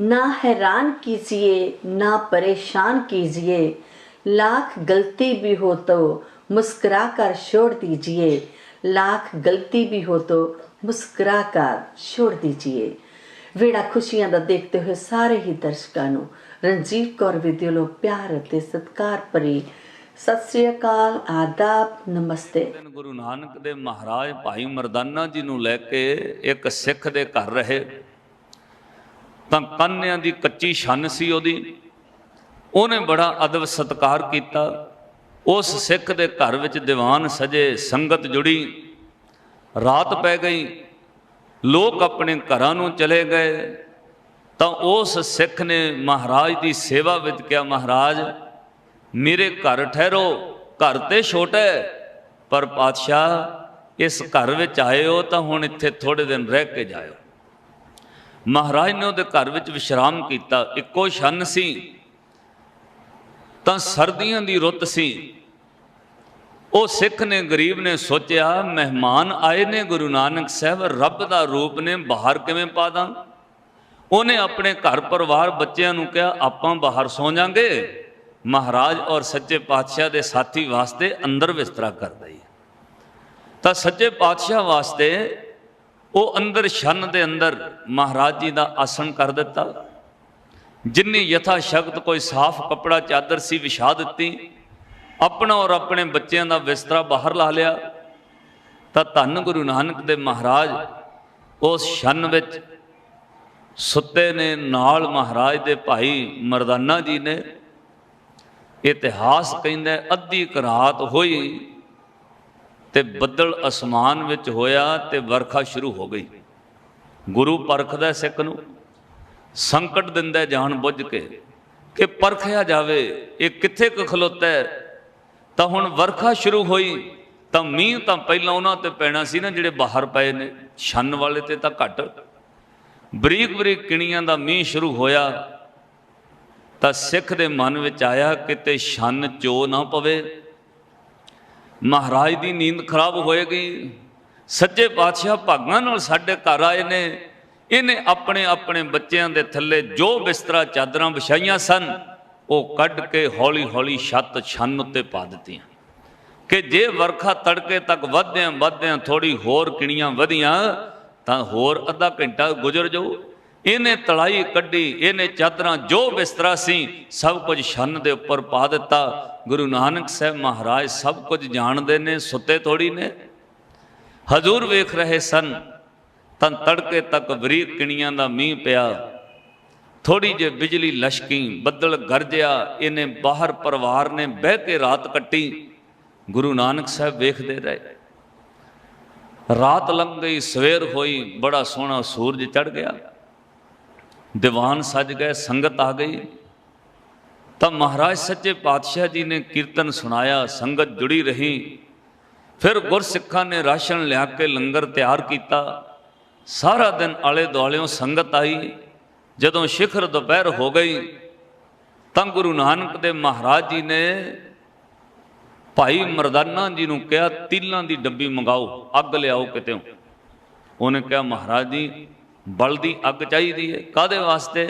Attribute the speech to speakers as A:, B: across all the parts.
A: ना हैरान कीजिए ना परेशान कीजिए, लाख गलती भी हो तो मुस्कुरा कर छोड़ दीजिए, लाख गलती भी हो तो मुस्कुरा कर छोड़ दीजिए। ਵੇੜਾ ਖੁਸ਼ੀਆਂ ਦਾ ਦੇਖਦੇ ਹੋਏ ਸਾਰੇ ਹੀ ਦਰਸ਼ਕਾਂ ਨੂੰ ਰਣਜੀਤ ਕੌਰ ਵਿਧੀ ਵੱਲੋਂ ਪਿਆਰ ਅਤੇ ਸਤਿਕਾਰ ਭਰੀ ਸਤਿ ਸ੍ਰੀ ਅਕਾਲ, ਆਦਾਬ, ਨਮਸਤੇ।
B: ਗੁਰੂ ਨਾਨਕ ਦੇ ਮਹਾਰਾਜ ਭਾਈ ਮਰਦਾਨਾ ਜੀ ਨੂੰ ਲੈ ਕੇ ਇੱਕ ਸਿੱਖ ਦੇ ਘਰ ਰਹੇ ਤਾਂ ਕਾਨਿਆਂ ਦੀ ਕੱਚੀ ਛੰਨ ਸੀ ਉਹਦੀ, ਉਹਨੇ ਬੜਾ ਅਦਬ ਸਤਿਕਾਰ ਕੀਤਾ। ਉਸ ਸਿੱਖ ਦੇ ਘਰ ਵਿੱਚ ਦੀਵਾਨ ਸਜੇ, ਸੰਗਤ ਜੁੜੀ, ਰਾਤ ਪੈ ਗਈ, ਲੋਕ ਆਪਣੇ ਘਰਾਂ ਨੂੰ ਚਲੇ ਗਏ ਤਾਂ ਉਸ ਸਿੱਖ ਨੇ ਮਹਾਰਾਜ ਦੀ ਸੇਵਾ ਵਿੱਚ ਕਿਹਾ, ਮਹਾਰਾਜ ਮੇਰੇ ਘਰ ਠਹਿਰੋ, ਘਰ ਤੇ ਛੋਟਾ ਪਰ ਪਾਤਸ਼ਾਹ ਇਸ ਘਰ ਵਿੱਚ ਆਏ ਹੋ ਤਾਂ ਹੁਣ ਇੱਥੇ ਥੋੜ੍ਹੇ ਦਿਨ ਰਹਿ ਕੇ ਜਾਇਓ। ਮਹਾਰਾਜ ਨੇ ਉਹਦੇ ਘਰ ਵਿੱਚ ਵਿਸ਼ਰਾਮ ਕੀਤਾ। ਇੱਕੋ ਛੰਨ ਸੀ ਤਾਂ ਸਰਦੀਆਂ ਦੀ ਰੁੱਤ ਸੀ। ਉਹ ਸਿੱਖ ਨੇ, ਗਰੀਬ ਨੇ ਸੋਚਿਆ ਮਹਿਮਾਨ ਆਏ ਨੇ ਗੁਰੂ ਨਾਨਕ ਸਾਹਿਬ, ਰੱਬ ਦਾ ਰੂਪ ਨੇ, ਬਾਹਰ ਕਿਵੇਂ ਪਾ ਦਾਂ। ਉਹਨੇ ਆਪਣੇ ਘਰ ਪਰਿਵਾਰ ਬੱਚਿਆਂ ਨੂੰ ਕਿਹਾ ਆਪਾਂ ਬਾਹਰ ਸੌਂ ਜਾਵਾਂਗੇ, ਮਹਾਰਾਜ ਔਰ ਸੱਚੇ ਪਾਤਸ਼ਾਹ ਦੇ ਸਾਥੀ ਵਾਸਤੇ ਅੰਦਰ ਬਿਸਤਰਾ ਕਰ ਦਈਏ। ਤਾਂ ਸੱਚੇ ਪਾਤਸ਼ਾਹ ਵਾਸਤੇ ਉਹ ਅੰਦਰ ਛੰਨ ਦੇ ਅੰਦਰ ਮਹਾਰਾਜ ਜੀ ਦਾ ਆਸਣ ਕਰ ਦਿੱਤਾ। ਜਿੰਨੀ ਯਥਾ ਸ਼ਕਤ ਕੋਈ ਸਾਫ਼ ਕੱਪੜਾ ਚਾਦਰ ਸੀ ਵਿਛਾ ਦਿੱਤੀ, ਆਪਣਾ ਔਰ ਆਪਣੇ ਬੱਚਿਆਂ ਦਾ ਬਿਸਤਰਾ ਬਾਹਰ ਲਾ ਲਿਆ। ਤਾਂ ਧੰਨ ਗੁਰੂ ਨਾਨਕ ਦੇ ਮਹਾਰਾਜ ਉਸ ਛੰਨ ਵਿੱਚ ਸੁੱਤੇ ਨੇ, ਨਾਲ ਮਹਾਰਾਜ ਦੇ ਭਾਈ ਮਰਦਾਨਾ ਜੀ ਨੇ। ਇਤਿਹਾਸ ਕਹਿੰਦਾ ਅੱਧੀ ਕੁ ਰਾਤ ਹੋਈ ਤੇ ਬੱਦਲ ਅਸਮਾਨ ਵਿੱਚ ਹੋਇਆ ਤੇ ਵਰਖਾ ਸ਼ੁਰੂ ਹੋ ਗਈ। ਗੁਰੂ ਪਰਖਦਾ ਸਿੱਖ ਨੂੰ, ਸੰਕਟ ਦਿੰਦਾ ਜਾਣ ਬੁੱਝ ਕੇ ਕਿ ਪਰਖਿਆ ਜਾਵੇ ਇਹ ਕਿੱਥੇ ਕੁ ਖਲੋਤਾ ਹੈ। ਤਾਂ ਹੁਣ ਵਰਖਾ ਸ਼ੁਰੂ ਹੋਈ ਤਾਂ ਮੀਂਹ ਤਾਂ ਪਹਿਲਾਂ ਉਹਨਾਂ ਤੇ ਪੈਣਾ ਸੀ ਨਾ ਜਿਹੜੇ ਬਾਹਰ ਪਏ ਨੇ, ਛੰਨ ਵਾਲੇ ਤੇ ਤਾਂ ਘੱਟ। ਬਰੀਕ ਬਰੀਕ ਕਿਣੀਆਂ ਦਾ ਮੀਂਹ ਸ਼ੁਰੂ ਹੋਇਆ ਤਾਂ ਸਿੱਖ ਦੇ ਮਨ ਵਿੱਚ ਆਇਆ ਕਿਤੇ ਛੰਨ ਚੋ ਨਾ ਪਵੇ, ਮਹਾਰਾਜ ਦੀ ਨੀਂਦ ਖਰਾਬ ਹੋਏਗੀ। ਸੱਚੇ ਪਾਤਸ਼ਾਹ ਭਾਗਾਂ ਨਾਲ ਸਾਡੇ ਘਰ ਆਏ ਨੇ। ਇਹਨੇ ਆਪਣੇ ਆਪਣੇ ਬੱਚਿਆਂ ਦੇ ਥੱਲੇ ਜੋ ਬਿਸਤਰਾ ਚਾਦਰਾਂ ਵਿਛਾਈਆਂ ਸਨ ਉਹ ਕੱਢ ਕੇ ਹੌਲੀ ਹੌਲੀ ਛੱਤ ਛੰਨ ਉੱਤੇ ਪਾ ਦਿੱਤੀਆਂ ਕਿ ਜੇ ਵਰਖਾ ਤੜਕੇ ਤੱਕ ਵਧਦਿਆਂ ਥੋੜ੍ਹੀ ਹੋਰ ਕਿਣੀਆਂ ਵਧੀਆਂ ਤਾਂ ਹੋਰ ਅੱਧਾ ਘੰਟਾ ਗੁਜ਼ਰ ਜਾਊ। ਇਹਨੇ ਤਲਾਈ ਕੱਢੀ, ਇਹਨੇ ਚਾਦਰਾਂ ਜੋ ਬਿਸਤਰਾ ਸੀ ਸਭ ਕੁਝ ਛੰਨ ਦੇ ਉੱਪਰ ਪਾ ਦਿੱਤਾ। ਗੁਰੂ ਨਾਨਕ ਸਾਹਿਬ ਮਹਾਰਾਜ ਸਭ ਕੁਝ ਜਾਣਦੇ ਨੇ, ਸੁੱਤੇ ਥੋੜ੍ਹੀ ਨੇ। ਹਜ਼ੂਰ ਵੇਖ ਰਹੇ ਸਨ ਤਾਂ ਤੜਕੇ ਤੱਕ ਬਰੀਕ ਕਿਣੀਆਂ ਦਾ ਮੀਂਹ ਪਿਆ, ਥੋੜ੍ਹੀ ਜਿਹੀ ਬਿਜਲੀ ਲਸ਼ਕੀ, ਬੱਦਲ ਗਰਜਿਆ। ਇਹਨੇ ਬਾਹਰ ਪਰਿਵਾਰ ਨੇ ਬਹਿ ਕੇ ਰਾਤ ਕੱਟੀ। ਗੁਰੂ ਨਾਨਕ ਸਾਹਿਬ ਵੇਖਦੇ ਰਹੇ। ਰਾਤ ਲੰਘ ਗਈ, ਸਵੇਰ ਹੋਈ, ਬੜਾ ਸੋਹਣਾ ਸੂਰਜ ਚੜ੍ਹ ਗਿਆ, ਦੀਵਾਨ ਸਜ ਗਏ, ਸੰਗਤ ਆ ਗਈ। ਤਾਂ ਮਹਾਰਾਜ ਸੱਚੇ ਪਾਤਸ਼ਾਹ ਜੀ ਨੇ ਕੀਰਤਨ ਸੁਣਾਇਆ, ਸੰਗਤ ਜੁੜੀ ਰਹੀ। ਫਿਰ ਗੁਰਸਿੱਖਾਂ ਨੇ ਰਾਸ਼ਨ ਲਿਆ ਕੇ ਲੰਗਰ ਤਿਆਰ ਕੀਤਾ। ਸਾਰਾ ਦਿਨ ਆਲੇ ਦੁਆਲਿਓਂ ਸੰਗਤ ਆਈ। ਜਦੋਂ ਸ਼ਿਖਰ ਦੁਪਹਿਰ ਹੋ ਗਈ ਤਾਂ ਗੁਰੂ ਨਾਨਕ ਦੇ ਮਹਾਰਾਜ ਜੀ ਨੇ ਭਾਈ ਮਰਦਾਨਾ ਜੀ ਨੂੰ ਕਿਹਾ ਤੀਲਾਂ ਦੀ ਡੱਬੀ ਮੰਗਾਓ, ਅੱਗ ਲਿਆਓ ਕਿਤੇੋਂ। ਉਹਨੇ ਕਿਹਾ ਮਹਾਰਾਜ ਜੀ ਬਲਦੀ ਅੱਗ ਚਾਹੀਦੀ ਹੈ। ਕਾਹਦੇ ਵਾਸਤੇ?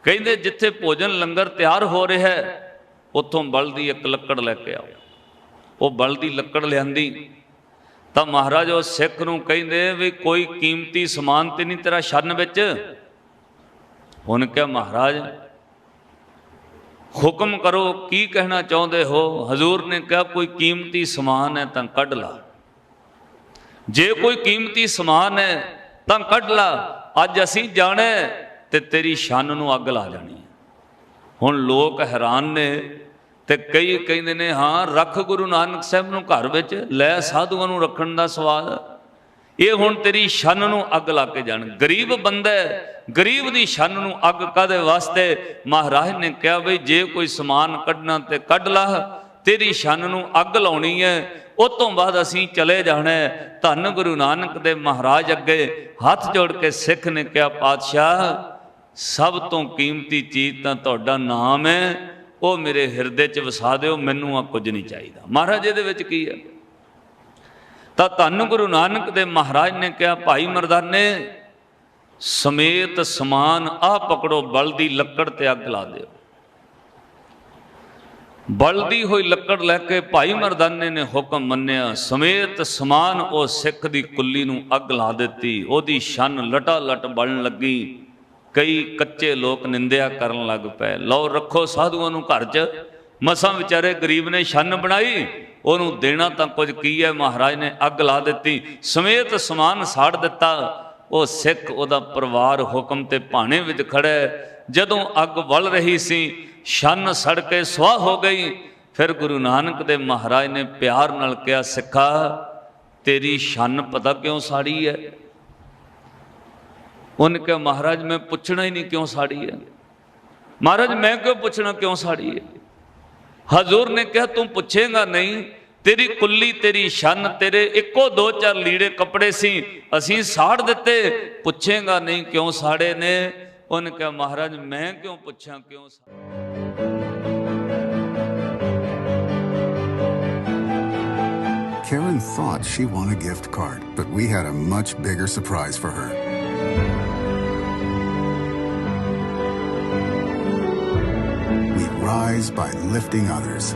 B: ਕਹਿੰਦੇ ਜਿੱਥੇ ਭੋਜਨ ਲੰਗਰ ਤਿਆਰ ਹੋ ਰਿਹਾ ਉੱਥੋਂ ਬਲਦੀ ਇੱਕ ਲੱਕੜ ਲੈ ਕੇ ਆਓ। ਉਹ ਬਲਦੀ ਲੱਕੜ ਲਿਆਂਦੀ ਤਾਂ ਮਹਾਰਾਜ ਉਹ ਸਿੱਖ ਨੂੰ ਕਹਿੰਦੇ ਵੀ ਕੋਈ ਕੀਮਤੀ ਸਮਾਨ ਤੇ ਨਹੀਂ ਤੇਰਾ ਛੰਨ ਵਿੱਚ? ਉਹਨੇ ਕਿਹਾ ਮਹਾਰਾਜ ਹੁਕਮ ਕਰੋ, ਕੀ ਕਹਿਣਾ ਚਾਹੁੰਦੇ ਹੋ? ਹਜ਼ੂਰ ਨੇ ਕਿਹਾ ਕੋਈ ਕੀਮਤੀ ਸਮਾਨ ਹੈ ਤਾਂ ਕੱਢ ਲਾ। ਜੇ ਕੋਈ ਕੀਮਤੀ ਸਮਾਨ ਹੈ ਤਾਂ ਕੱਢ ਲਾ, ਅੱਜ ਅਸੀਂ ਜਾਣਾ ਤੇ ਤੇਰੀ ਛੰਨ ਨੂੰ ਅੱਗ ਲਾ ਜਾਣੀ ਹੈ। ਹੁਣ ਲੋਕ ਹੈਰਾਨ ਨੇ ਤੇ ਕਈ ਕਹਿੰਦੇ ਨੇ ਹਾਂ ਰੱਖ ਗੁਰੂ ਨਾਨਕ ਸਾਹਿਬ ਨੂੰ ਘਰ ਵਿੱਚ, ਲੈ ਸਾਧੂਆਂ ਨੂੰ ਰੱਖਣ ਦਾ ਸਵਾਲ। ਇਹ ਹੁਣ ਤੇਰੀ ਛੰਨ ਨੂੰ ਅੱਗ ਲਾ ਕੇ ਜਾਣ। ਗਰੀਬ ਬੰਦਾ, ਗਰੀਬ ਦੀ ਛੰਨ ਨੂੰ ਅੱਗ ਕਾਹਦੇ ਵਾਸਤੇ? ਮਹਾਰਾਜ ਨੇ ਕਿਹਾ ਬਈ ਜੇ ਕੋਈ ਸਮਾਨ ਕੱਢਣਾ ਤੇ ਕੱਢ ਲਾ, ਤੇਰੀ ਛੰਨ ਨੂੰ ਅੱਗ ਲਾਉਣੀ ਹੈ, ਉਸ ਤੋਂ ਬਾਅਦ ਅਸੀਂ ਚਲੇ ਜਾਣਾ। ਧੰਨ ਗੁਰੂ ਨਾਨਕ ਦੇ ਮਹਾਰਾਜ ਅੱਗੇ ਹੱਥ ਜੋੜ ਕੇ ਸਿੱਖ ਨੇ ਕਿਹਾ ਪਾਤਸ਼ਾਹ ਸਭ ਤੋਂ ਕੀਮਤੀ ਚੀਜ਼ ਤਾਂ ਤੁਹਾਡਾ ਨਾਮ ਹੈ, ਉਹ ਮੇਰੇ ਹਿਰਦੇ 'ਚ ਵਸਾ ਦਿਓ, ਮੈਨੂੰ ਆ ਕੁਝ ਨਹੀਂ ਚਾਹੀਦਾ। ਮਹਾਰਾਜ ਇਹਦੇ ਵਿੱਚ ਕੀ ਹੈ? ਤਾਂ ਧੰਨ ਗੁਰੂ ਨਾਨਕ ਦੇ ਮਹਾਰਾਜ ਨੇ ਕਿਹਾ ਭਾਈ ਮਰਦਾਨੇ ਸਮੇਤ ਸਮਾਨ ਆ ਪਕੜੋ ਬਲਦੀ ਲੱਕੜ ਤੇ ਅੱਗ ਲਾ ਦਿਓ। ਬਲਦੀ ਹੋਈ ਲੱਕੜ ਲੈ ਕੇ ਭਾਈ ਮਰਦਾਨੇ ਨੇ ਹੁਕਮ ਮੰਨਿਆ, ਸਮੇਤ ਸਮਾਨ ਉਹ ਸਿੱਖ ਦੀ ਕੁੱਲੀ ਨੂੰ ਅੱਗ ਲਾ ਦਿੱਤੀ। ਉਹਦੀ ਛੰਨ ਲਟਾ ਲਟ ਬਲਣ ਲੱਗੀ। ਕਈ ਕੱਚੇ ਲੋਕ ਨਿੰਦਿਆ ਕਰਨ ਲੱਗ ਪਏ, ਲਓ ਰੱਖੋ ਸਾਧੂਆਂ ਨੂੰ ਘਰ 'ਚ, ਮਸਾਂ ਵਿਚਾਰੇ ਗਰੀਬ ਨੇ ਛੰਨ ਬਣਾਈ, ਉਹਨੂੰ ਦੇਣਾ ਤਾਂ ਕੁਝ ਕੀ ਹੈ। ਮਹਾਰਾਜ ਨੇ ਅੱਗ ਲਾ ਦਿੱਤੀ, ਸਮੇਤ ਸਮਾਨ ਸਾੜ ਦਿੱਤਾ। ਉਹ ਸਿੱਖ ਉਹਦਾ ਪਰਿਵਾਰ ਹੁਕਮ ਤੇ ਭਾਣੇ ਵਿੱਚ ਖੜਾ। ਜਦੋਂ ਅੱਗ ਵਲ ਰਹੀ ਸੀ, ਛੰਨ ਸੜ ਕੇ ਸੁਆਹ ਹੋ ਗਈ। ਫਿਰ ਗੁਰੂ ਨਾਨਕ ਦੇ ਮਹਾਰਾਜ ਨੇ ਪਿਆਰ ਨਾਲ ਕਿਹਾ, ਸਿੱਖਾ ਤੇਰੀ ਛੰਨ ਪਤਾ ਕਿਉਂ ਸਾੜੀ ਹੈ? ਉਹਨੇ ਕਿਹਾ, ਮਹਾਰਾਜ ਮੈਂ ਪੁੱਛਣਾ ਹੀ ਨਹੀਂ ਕਿਉਂ ਸਾੜੀ ਹੈ। ਮਹਾਰਾਜ ਮੈਂ ਕਿਉਂ ਪੁੱਛਣਾ ਕਿਉਂ ਸਾੜੀ ਹੈ? ਹਜ਼ੂਰ ਨੇ ਕਿਹਾ, ਤੂੰ ਪੁੱਛੇਗਾ ਨਹੀਂ, ਤੇਰੀ ਕੁੱਲੀ ਤੇਰੀ ਛੰਨ ਤੇਰੇ ਇੱਕੋ ਦੋ ਚਾਰ ਲੀੜੇ ਕੱਪੜੇ ਸੀ, ਅਸੀਂ ਸਾੜ ਦਿੱਤੇ, ਪੁੱਛੇਗਾ ਨਹੀਂ ਕਿਉਂ ਸਾੜੇ ਨੇ? ਉਹਨੇ ਕਿਹਾ, ਮਹਾਰਾਜ ਮੈਂ ਕਿਉਂ ਪੁੱਛਾਂ ਕਿਉਂ ਸਾੜੇ?
C: Karen thought she won a gift card, but we had a much bigger surprise for her. We rise by lifting others.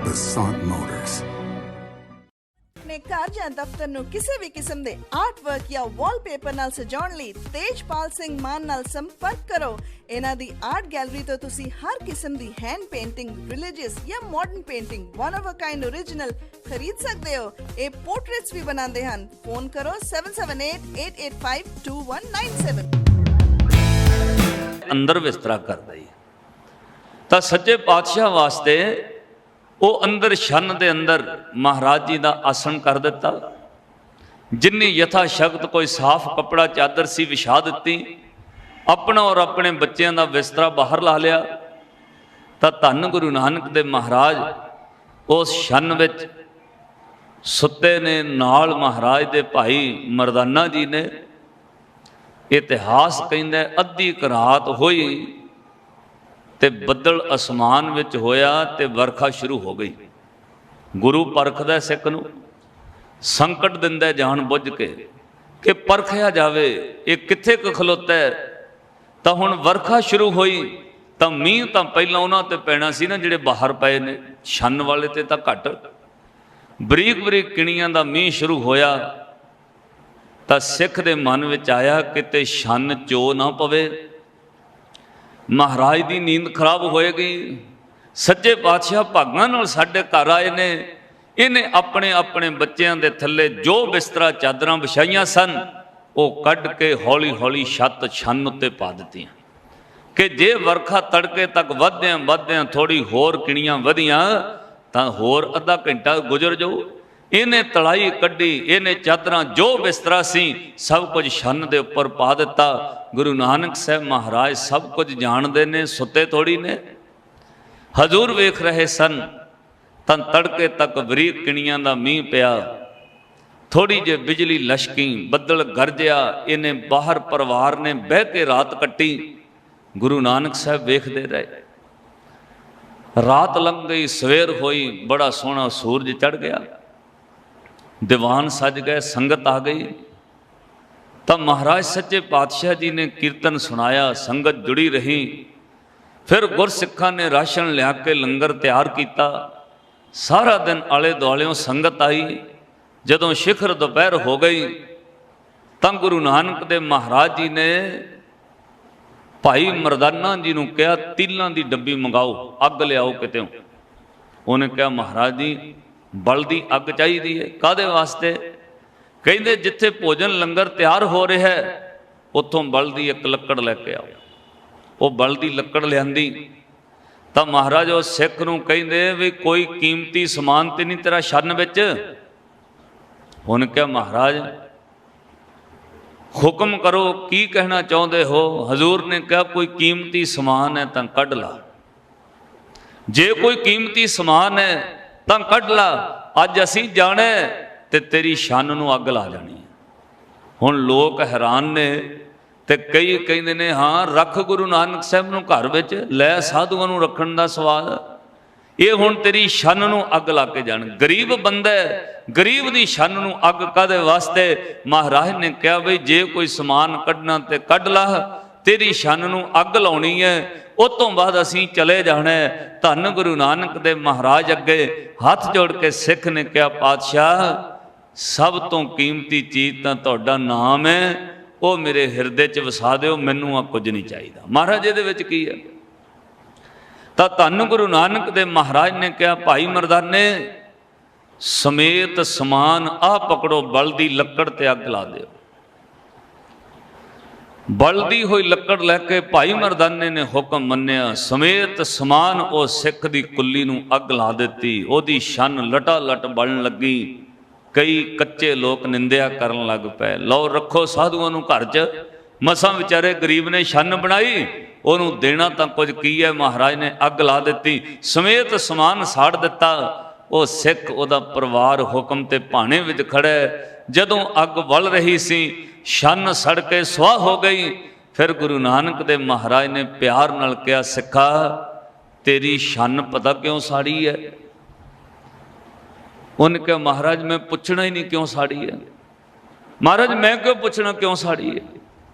C: Basant Motors.
D: ਆਪਣੇ ਘਰ ਜਾਂ ਦਫ਼ਤਰ ਨੂੰ ਕਿਸੇ ਵੀ ਕਿਸਮ ਦੇ ਆਰਟ ਵਰਕ ਜਾਂ ਵਾਲਪੇਪਰ ਨਾਲ ਸਜਾਉਣ ਲਈ ਤੇਜਪਾਲ ਸਿੰਘ ਮਾਨ ਨਾਲ ਸੰਪਰਕ ਕਰੋ। ਇਹਨਾਂ ਦੀ ਆਰਟ ਗੈਲਰੀ ਤੋਂ ਤੁਸੀਂ ਹਰ ਕਿਸਮ ਦੀ ਹੈਂਡ ਪੇਂਟਿੰਗ, ਰਿਲੀਜੀਅਸ ਜਾਂ modern painting, one of a kind original ਖਰੀਦ ਸਕਦੇ ਹੋ। ਇਹ ਪੋਰਟਰੇਟਸ ਵੀ ਬਣਾਉਂਦੇ ਹਨ। ਫੋਨ ਕਰੋ 7788852197।
B: ਅੰਦਰ ਵਿਸਤਰਾ ਕਰਦਾ ਹੀ ਤਾਂ ਸੱਚੇ ਪਾਤਸ਼ਾਹ ਵਾਸਤੇ ਉਹ ਅੰਦਰ ਛੰਨ ਦੇ ਅੰਦਰ ਮਹਾਰਾਜ ਜੀ ਦਾ ਆਸਣ ਕਰ ਦਿੱਤਾ। ਜਿੰਨੀ ਯਥਾ ਸ਼ਕਤ ਕੋਈ ਸਾਫ਼ ਕੱਪੜਾ ਚਾਦਰ ਸੀ ਵਿਛਾ ਦਿੱਤੀ। ਆਪਣਾ ਔਰ ਆਪਣੇ ਬੱਚਿਆਂ ਦਾ ਬਿਸਤਰਾ ਬਾਹਰ ਲਾ ਲਿਆ। ਤਾਂ ਧੰਨ ਗੁਰੂ ਨਾਨਕ ਦੇ ਮਹਾਰਾਜ ਉਸ ਛੰਨ ਵਿੱਚ ਸੁੱਤੇ ਨੇ। ਨਾਲ ਮਹਾਰਾਜ ਦੇ ਭਾਈ ਮਰਦਾਨਾ ਜੀ ਨੇ। ਇਤਿਹਾਸ ਕਹਿੰਦਾ ਅੱਧੀ ਕੁ ਰਾਤ ਹੋਈ ਤੇ ਬੱਦਲ ਅਸਮਾਨ ਵਿੱਚ ਹੋਇਆ ਤੇ ਵਰਖਾ ਸ਼ੁਰੂ ਹੋ ਗਈ। ਗੁਰੂ ਪਰਖਦਾ ਸਿੱਖ ਨੂੰ, ਸੰਕਟ ਦਿੰਦਾ ਜਾਣ ਬੁੱਝ ਕੇ ਕਿ ਪਰਖਿਆ ਜਾਵੇ ਇਹ ਕਿੱਥੇ ਕੁ ਖਲੋਤਾ ਹੈ। ਤਾਂ ਹੁਣ ਵਰਖਾ ਸ਼ੁਰੂ ਹੋਈ ਤਾਂ ਮੀਂਹ ਤਾਂ ਪਹਿਲਾਂ ਉਹਨਾਂ ਤੇ ਪੈਣਾ ਸੀ ਨਾ ਜਿਹੜੇ ਬਾਹਰ ਪਏ ਨੇ, ਛੰਨ ਵਾਲੇ ਤੇ ਤਾਂ ਘੱਟ। ਬਰੀਕ ਬਰੀਕ ਕਿਣੀਆਂ ਦਾ ਮੀਂਹ ਸ਼ੁਰੂ ਹੋਇਆ ਤਾਂ ਸਿੱਖ ਦੇ ਮਨ ਵਿੱਚ ਆਇਆ ਕਿਤੇ ਛੰਨ ਚੋ ਨਾ ਪਵੇ। ਮਹਾਰਾਜ ਦੀ ਨੀਂਦ ਖਰਾਬ ਹੋਏਗੀ। ਸੱਚੇ ਪਾਤਸ਼ਾਹ ਭਾਗਾਂ ਨਾਲ ਸਾਡੇ ਘਰ ਆਏ ਨੇ। ਇਹਨੇ ਆਪਣੇ ਆਪਣੇ ਬੱਚਿਆਂ ਦੇ ਥੱਲੇ ਜੋ ਬਿਸਤਰਾ ਚਾਦਰਾਂ ਵਿਛਾਈਆਂ ਸਨ ਉਹ ਕੱਢ ਕੇ ਹੌਲੀ ਹੌਲੀ ਛੱਤ ਛੰਨ ਉੱਤੇ ਪਾ ਦਿੱਤੀਆਂ ਕਿ ਜੇ ਵਰਖਾ ਤੜਕੇ ਤੱਕ ਵਧਦਿਆਂ ਥੋੜੀ ਹੋਰ ਕਿਣੀਆਂ ਵਧੀਆਂ ਤਾਂ ਹੋਰ ਅੱਧਾ ਘੰਟਾ ਗੁਜ਼ਰ ਜਾਊ। ਇਹਨੇ ਤਲਾਈ ਕੱਢੀ, ਇਹਨੇ ਚਾਦਰਾਂ ਜੋ ਬਿਸਤਰਾ ਸੀ ਸਭ ਕੁਝ ਛੰਨ ਦੇ ਉੱਪਰ ਪਾ ਦਿੱਤਾ। ਗੁਰੂ ਨਾਨਕ ਸਾਹਿਬ ਮਹਾਰਾਜ ਸਭ ਕੁਝ ਜਾਣਦੇ ਨੇ, ਸੁੱਤੇ ਥੋੜੀ ਨੇ। ਹਜ਼ੂਰ ਵੇਖ ਰਹੇ ਸਨ ਤਾਂ ਤੜਕੇ ਤੱਕ ਬਰੀਕ ਕਿਣੀਆਂ ਦਾ ਮੀਂਹ ਪਿਆ। ਥੋੜੀ ਜਿਹੀ ਬਿਜਲੀ ਲਸ਼ਕੀ, ਬੱਦਲ ਗਰਜਿਆ। ਇਹਨੇ ਬਾਹਰ ਪਰਿਵਾਰ ਨੇ ਬਹਿ ਕੇ ਰਾਤ ਕੱਟੀ। ਗੁਰੂ ਨਾਨਕ ਸਾਹਿਬ ਵੇਖਦੇ ਰਹੇ। ਰਾਤ ਲੰਘ ਗਈ, ਸਵੇਰ ਹੋਈ, ਬੜਾ ਸੋਹਣਾ ਸੂਰਜ ਚੜ ਗਿਆ। ਦੀਵਾਨ ਸਜ ਗਏ, ਸੰਗਤ ਆ ਗਈ। ਤਾਂ ਮਹਾਰਾਜ ਸੱਚੇ ਪਾਤਸ਼ਾਹ ਜੀ ਨੇ ਕੀਰਤਨ ਸੁਣਾਇਆ, ਸੰਗਤ ਜੁੜੀ ਰਹੀ। ਫਿਰ ਗੁਰਸਿੱਖਾਂ ਨੇ ਰਾਸ਼ਨ ਲਿਆ ਕੇ ਲੰਗਰ ਤਿਆਰ ਕੀਤਾ। ਸਾਰਾ ਦਿਨ ਆਲੇ ਦੁਆਲਿਓਂ ਸੰਗਤ ਆਈ। ਜਦੋਂ ਸ਼ਿਖਰ ਦੁਪਹਿਰ ਹੋ ਗਈ ਤਾਂ ਗੁਰੂ ਨਾਨਕ ਦੇ ਮਹਾਰਾਜ ਜੀ ਨੇ ਭਾਈ ਮਰਦਾਨਾ ਜੀ ਨੂੰ ਕਿਹਾ, ਤੀਲਾਂ ਦੀ ਡੱਬੀ ਮੰਗਾਓ, ਅੱਗ ਲਿਆਓ ਕਿਤੇੋਂ। ਉਹਨੇ ਕਿਹਾ, ਮਹਾਰਾਜ ਜੀ ਬਲਦੀ ਅੱਗ ਚਾਹੀਦੀ ਹੈ। ਕਾਹਦੇ ਵਾਸਤੇ? ਕਹਿੰਦੇ ਜਿੱਥੇ ਭੋਜਨ ਲੰਗਰ ਤਿਆਰ ਹੋ ਰਿਹਾ ਹੈ ਉੱਥੋਂ ਬਲਦੀ ਇੱਕ ਲੱਕੜ ਲੈ ਕੇ ਆਓ। ਉਹ ਬਲਦੀ ਲੱਕੜ ਲਿਆਂਦੀ ਤਾਂ ਮਹਾਰਾਜ ਉਹ ਸਿੱਖ ਨੂੰ ਕਹਿੰਦੇ ਵੀ ਕੋਈ ਕੀਮਤੀ ਸਮਾਨ ਤੇ ਨਹੀਂ ਤੇਰਾ ਛੰਨ ਵਿੱਚ? ਉਹਨੇ ਕਿਹਾ, ਮਹਾਰਾਜ ਹੁਕਮ ਕਰੋ, ਕੀ ਕਹਿਣਾ ਚਾਹੁੰਦੇ ਹੋ? ਹਜ਼ੂਰ ਨੇ ਕਿਹਾ, ਕੋਈ ਕੀਮਤੀ ਸਮਾਨ ਹੈ ਤਾਂ ਕੱਢ ਲਾ। ਜੇ ਕੋਈ ਕੀਮਤੀ ਸਮਾਨ ਹੈ ਤਾਂ ਕੱਢ ਲਾ। ਅੱਜ ਅਸੀਂ ਜਾਣਾ ਤੇ ਤੇਰੀ ਛੰਨ ਨੂੰ ਅੱਗ ਲਾ ਜਾਣੀ ਹੈ। ਹੁਣ ਲੋਕ ਹੈਰਾਨ ਨੇ ਤੇ ਕਈ ਕਹਿੰਦੇ ਨੇ ਹਾਂ ਰੱਖ ਗੁਰੂ ਨਾਨਕ ਸਾਹਿਬ ਨੂੰ ਘਰ ਵਿੱਚ, ਲੈ ਸਾਧੂਆਂ ਨੂੰ ਰੱਖਣ ਦਾ ਸਵਾਦ। ਇਹ ਹੁਣ ਤੇਰੀ ਸ਼ਨ ਨੂੰ ਅੱਗ ਲਾ ਕੇ ਜਾਣ। ਗਰੀਬ ਬੰਦਾ ਹੈ, ਗਰੀਬ ਦੀ ਸ਼ਨ ਨੂੰ ਅੱਗ ਕਾਹਦੇ ਵਾਸਤੇ? ਮਹਾਰਾਜ ਨੇ ਕਿਹਾ ਬਈ ਜੇ ਕੋਈ ਸਮਾਨ ਕੱਢਣਾ ਤੇ ਕੱਢ ਲਾ, ਤੇਰੀ ਸ਼ਨ ਨੂੰ ਅੱਗ ਲਾਉਣੀ ਹੈ, ਉਸ ਤੋਂ ਬਾਅਦ ਅਸੀਂ ਚਲੇ ਜਾਣਾ ਹੈ। ਧੰਨ ਗੁਰੂ ਨਾਨਕ ਦੇ ਮਹਾਰਾਜ ਅੱਗੇ ਹੱਥ ਜੋੜ ਕੇ ਸਿੱਖ ਨੇ ਕਿਹਾ, ਪਾਤਸ਼ਾਹ ਸਭ ਤੋਂ ਕੀਮਤੀ ਚੀਜ਼ ਤਾਂ ਤੁਹਾਡਾ ਨਾਮ ਹੈ, ਉਹ ਮੇਰੇ ਹਿਰਦੇ 'ਚ ਵਸਾ ਦਿਓ, ਮੈਨੂੰ ਆ ਕੁਝ ਨਹੀਂ ਚਾਹੀਦਾ। ਮਹਾਰਾਜ ਇਹਦੇ ਵਿੱਚ ਕੀ ਹੈ? ਤਾਂ ਧੰਨ ਗੁਰੂ ਨਾਨਕ ਦੇ ਮਹਾਰਾਜ ਨੇ ਕਿਹਾ, ਭਾਈ ਮਰਦਾਨੇ ਸਮੇਤ ਸਮਾਨ ਆਹ ਪਕੜੋ, ਬਲ ਦੀ ਲੱਕੜ ਤੇ ਅੱਗ ਲਾ ਦਿਓ। ਬਲਦੀ ਹੋਈ ਲੱਕੜ ਲੈ ਕੇ ਭਾਈ ਮਰਦਾਨੇ ਨੇ ਹੁਕਮ ਮੰਨਿਆ, ਸਮੇਤ ਸਮਾਨ ਉਹ ਸਿੱਖ ਦੀ ਕੁੱਲੀ ਨੂੰ ਅੱਗ ਲਾ ਦਿੱਤੀ। ਉਹਦੀ ਸ਼ਨ ਲਟਾ ਲਟ ਬਲਣ ਲੱਗੀ। ਕਈ ਕੱਚੇ ਲੋਕ ਨਿੰਦਿਆ ਕਰਨ ਲੱਗ ਪਏ, ਲਓ ਰੱਖੋ ਸਾਧੂਆਂ ਨੂੰ ਘਰ 'ਚ, ਮਸਾਂ ਵਿਚਾਰੇ ਗਰੀਬ ਨੇ ਸ਼ਨ ਬਣਾਈ, ਉਹਨੂੰ ਦੇਣਾ ਤਾਂ ਕੁਝ ਕੀ ਹੈ। ਮਹਾਰਾਜ ਨੇ ਅੱਗ ਲਾ ਦਿੱਤੀ, ਸਮੇਤ ਸਮਾਨ ਸਾੜ ਦਿੱਤਾ। ਉਹ ਸਿੱਖ ਉਹਦਾ ਪਰਿਵਾਰ ਹੁਕਮ ਤੇ ਭਾਣੇ ਵਿੱਚ ਖੜਾ। ਜਦੋਂ ਅੱਗ ਬਲ ਰਹੀ ਸੀ, ਸ਼ਨ ਸੜ ਕੇ ਸੁਆਹ ਹੋ ਗਈ। ਫਿਰ ਗੁਰੂ ਨਾਨਕ ਦੇ ਮਹਾਰਾਜ ਨੇ ਪਿਆਰ ਨਾਲ ਕਿਹਾ, ਸਿੱਖਾ ਤੇਰੀ ਸ਼ਨ ਪਤਾ ਕਿਉਂ ਸਾੜੀ ਹੈ? ਉਹਨੇ ਕਿਹਾ, ਮਹਾਰਾਜ ਮੈਂ ਪੁੱਛਣਾ ਹੀ ਨਹੀਂ ਕਿਉਂ ਸਾੜੀ ਹੈ। ਮਹਾਰਾਜ ਮੈਂ ਕਿਉਂ ਪੁੱਛਣਾ ਕਿਉਂ ਸਾੜੀ ਹੈ?